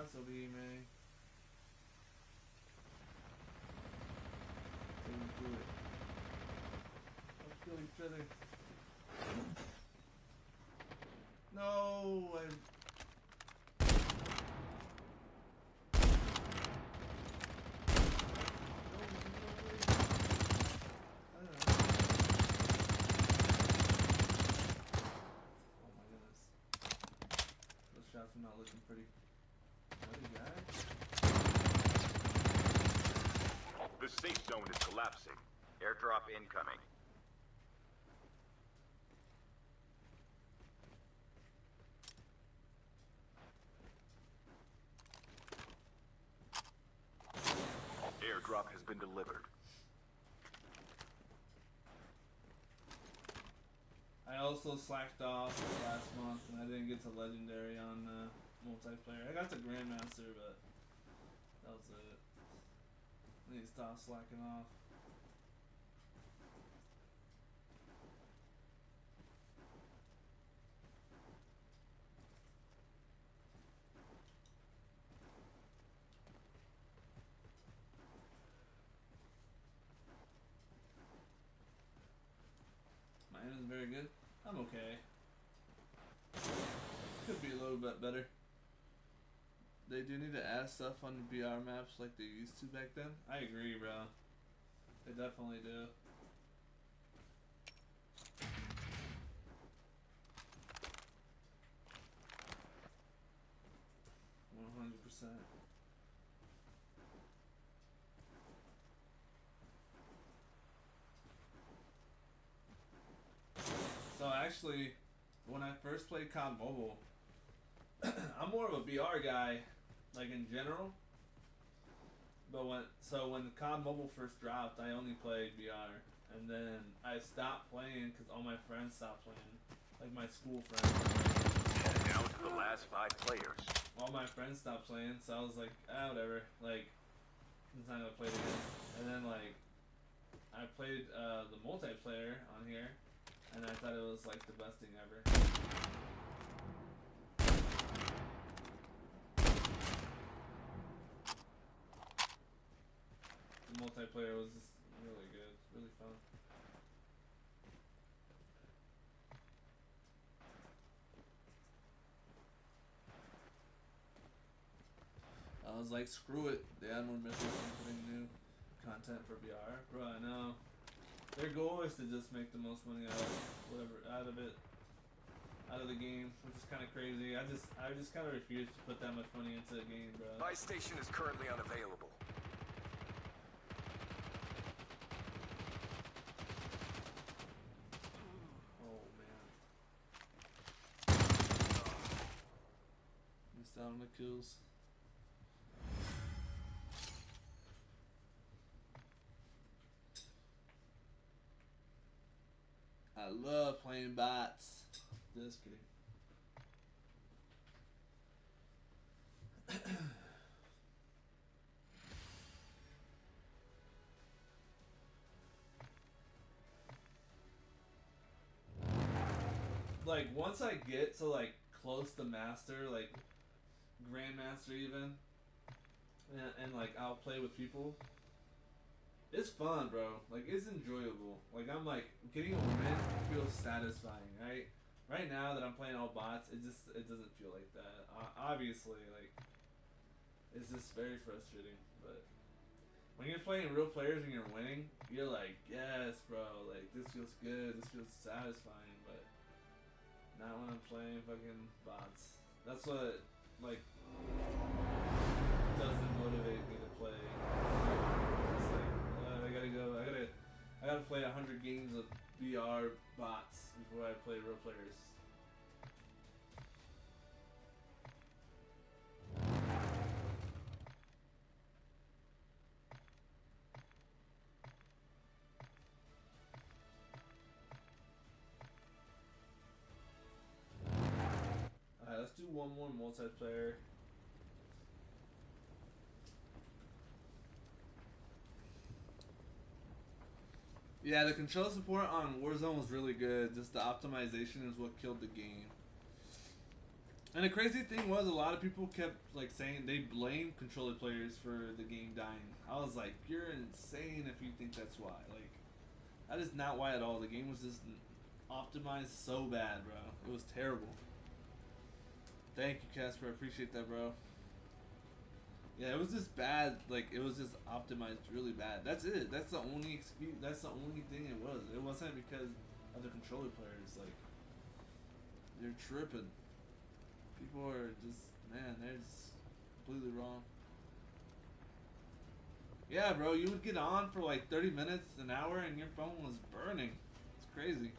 paso, dime. Didn't do it. Let's kill each other. No, I. Oh my goodness. Those shots are not looking pretty. What guy? The safe zone is collapsing. Airdrop incoming. Airdrop has been delivered. I also slacked off last month and I didn't get to Legendary on multiplayer. I got to Grandmaster, but that was it. I need to stop slacking off. My aim is very good. I'm okay. Could be a little bit better. They do need to add stuff on the VR maps like they used to back then. I agree, bro. They definitely do. %. So actually, when I first played COD Mobile, I'm more of a VR guy, like in general. But when COD Mobile first dropped, I only played VR, and then I stopped playing because all my friends stopped playing, like my school friends. Down to the last 5 players. All my friends stopped playing, so I was like, ah, whatever. Like, I'm not gonna play it again. And then like, I played the multiplayer on here, and I thought it was like the best thing ever. The multiplayer was just really good, really fun. I was like, screw it. They add more mythics and putting new content for VR. Bro, I know. Their goal is to just make the most money out of the game, which is kind of crazy. I just kind of refuse to put that much money into a game, bro. Buy station is currently unavailable. Oh man, missed out on the kills. I love playing bots. Just kidding. Like once I get to like close to master, like grandmaster even, and like I'll play with people. It's fun, bro. Like it's enjoyable. Like I'm like getting a win feels satisfying, right? Right now that I'm playing all bots, it doesn't feel like that. Obviously, like it's just very frustrating. But when you're playing real players and you're winning, you're like, yes, bro. Like this feels good. This feels satisfying. But not when I'm playing fucking bots. That's what like doesn't motivate me to play. It's like I gotta play 100 games of VR bots before I play real players. Alright, let's do one more multiplayer. Yeah, the control support on Warzone was really good. Just the optimization is what killed the game. And the crazy thing was, a lot of people kept like saying they blamed controller players for the game dying. I was like, you're insane if you think that's why. Like, that is not why at all. The game was just optimized so bad, bro. It was terrible. Thank you, Casper. I appreciate that, bro. Yeah, it was just bad. Like, it was just optimized really bad. That's it. That's the only excuse. That's the only thing it was. It wasn't because of the controller players. Like, they're tripping. People are just, man, they're just completely wrong. Yeah, bro, you would get on for like 30 minutes, an hour, and your phone was burning. It's crazy.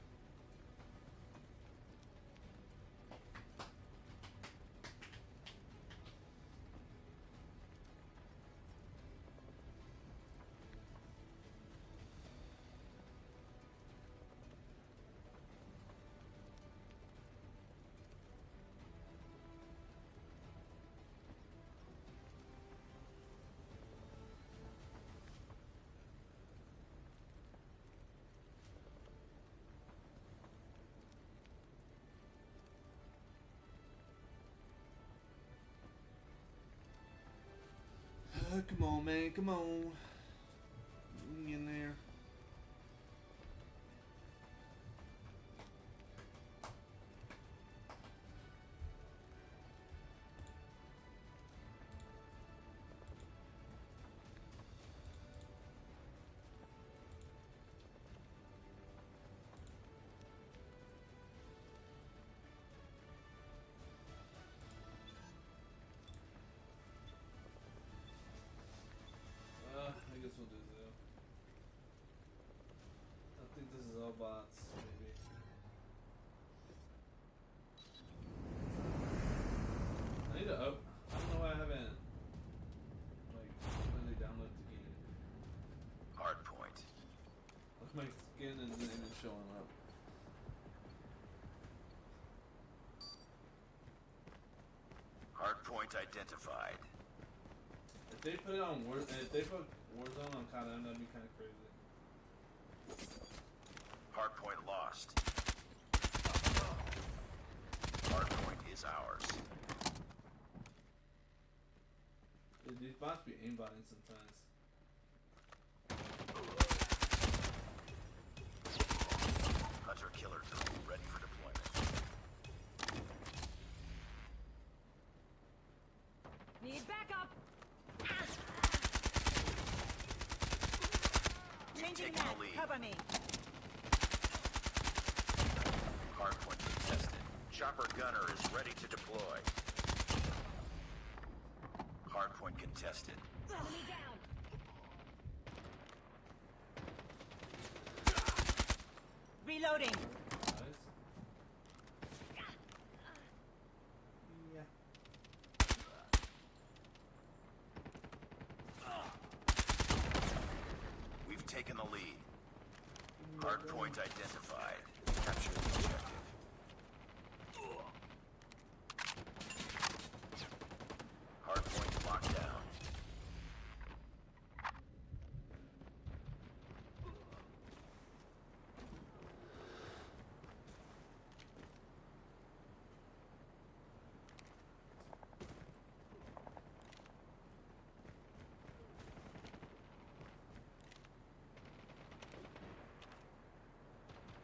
Come on, man, come on. Get me in there. I guess we'll do that. I think this is all bots, maybe. I need to up. I don't know why I haven't like really downloaded the game. Hardpoint. Like my skin isn't even showing up. Hardpoint identified. If they put it on if they put Warzone on CODM, that'd be kind of crazy. Hardpoint lost. Hardpoint is ours. These bots be aimbotting sometimes. Hunter killer drone ready for deployment. Need backup. Changing taken that. the lead. Cover me. Hardpoint contested. Chopper gunner is ready to deploy. Hardpoint contested. Enemy down. Reloading. Nice. Yeah. We've taken the lead. Hardpoint identified. Capture the objective. Hardpoint locked down.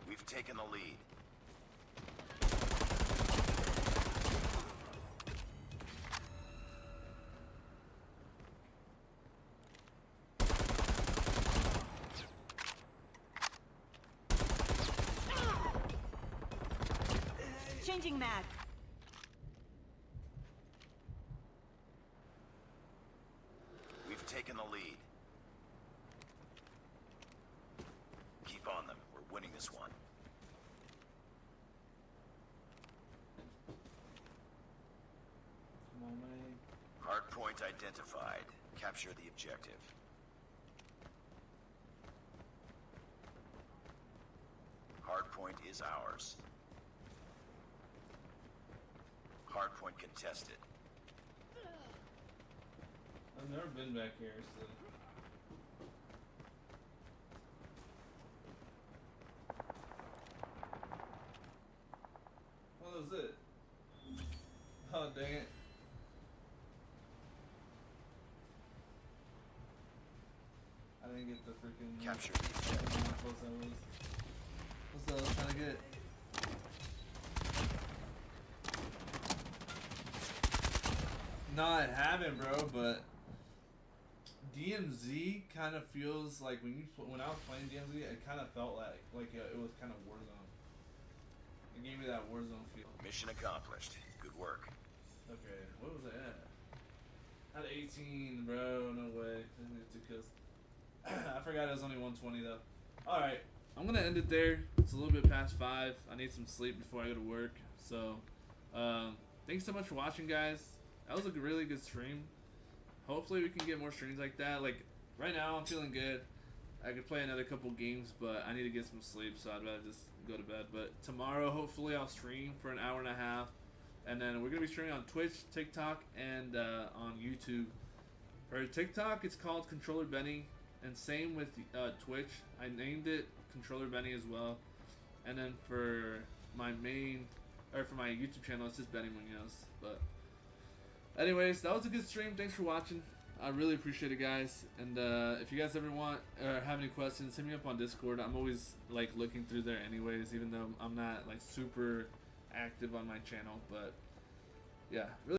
We've taken the lead. Changing mag. We've taken the lead. Keep on them. We're winning this one. Come on, man. Hardpoint identified. Capture the objective. Hardpoint is ours. Hardpoint contested. I've never been back here, so. Oh, that was it. dang it. I didn't get the freaking. Capture I the don't know objective. how close I was. What's the I was trying to get? No, I haven't, bro. But DMZ kind of feels like when I was playing DMZ, it kind of felt like it was kind of Warzone. It gave me that Warzone feel. Mission accomplished. Good work. Okay, what was I at? At 18, bro. No way. I didn't get 2 kills. I forgot it was only 120 though. All right, I'm gonna end it there. It's a little bit past 5. I need some sleep before I go to work. So, thanks so much for watching, guys. That was a really good stream. Hopefully we can get more streams like that. Like right now, I'm feeling good. I could play another couple games, but I need to get some sleep, so I'd rather just go to bed. But tomorrow, hopefully, I'll stream for an hour and a half, and then we're gonna be streaming on Twitch, TikTok, and on YouTube. For TikTok, it's called Controller Benny, and same with Twitch. I named it Controller Benny as well. And then for my for my YouTube channel, it's just Benny Munoz. But anyways, that was a good stream. Thanks for watching. I really appreciate it, guys. And if you guys ever want or have any questions, hit me up on Discord. I'm always like looking through there anyways, even though I'm not like super active on my channel. But yeah, really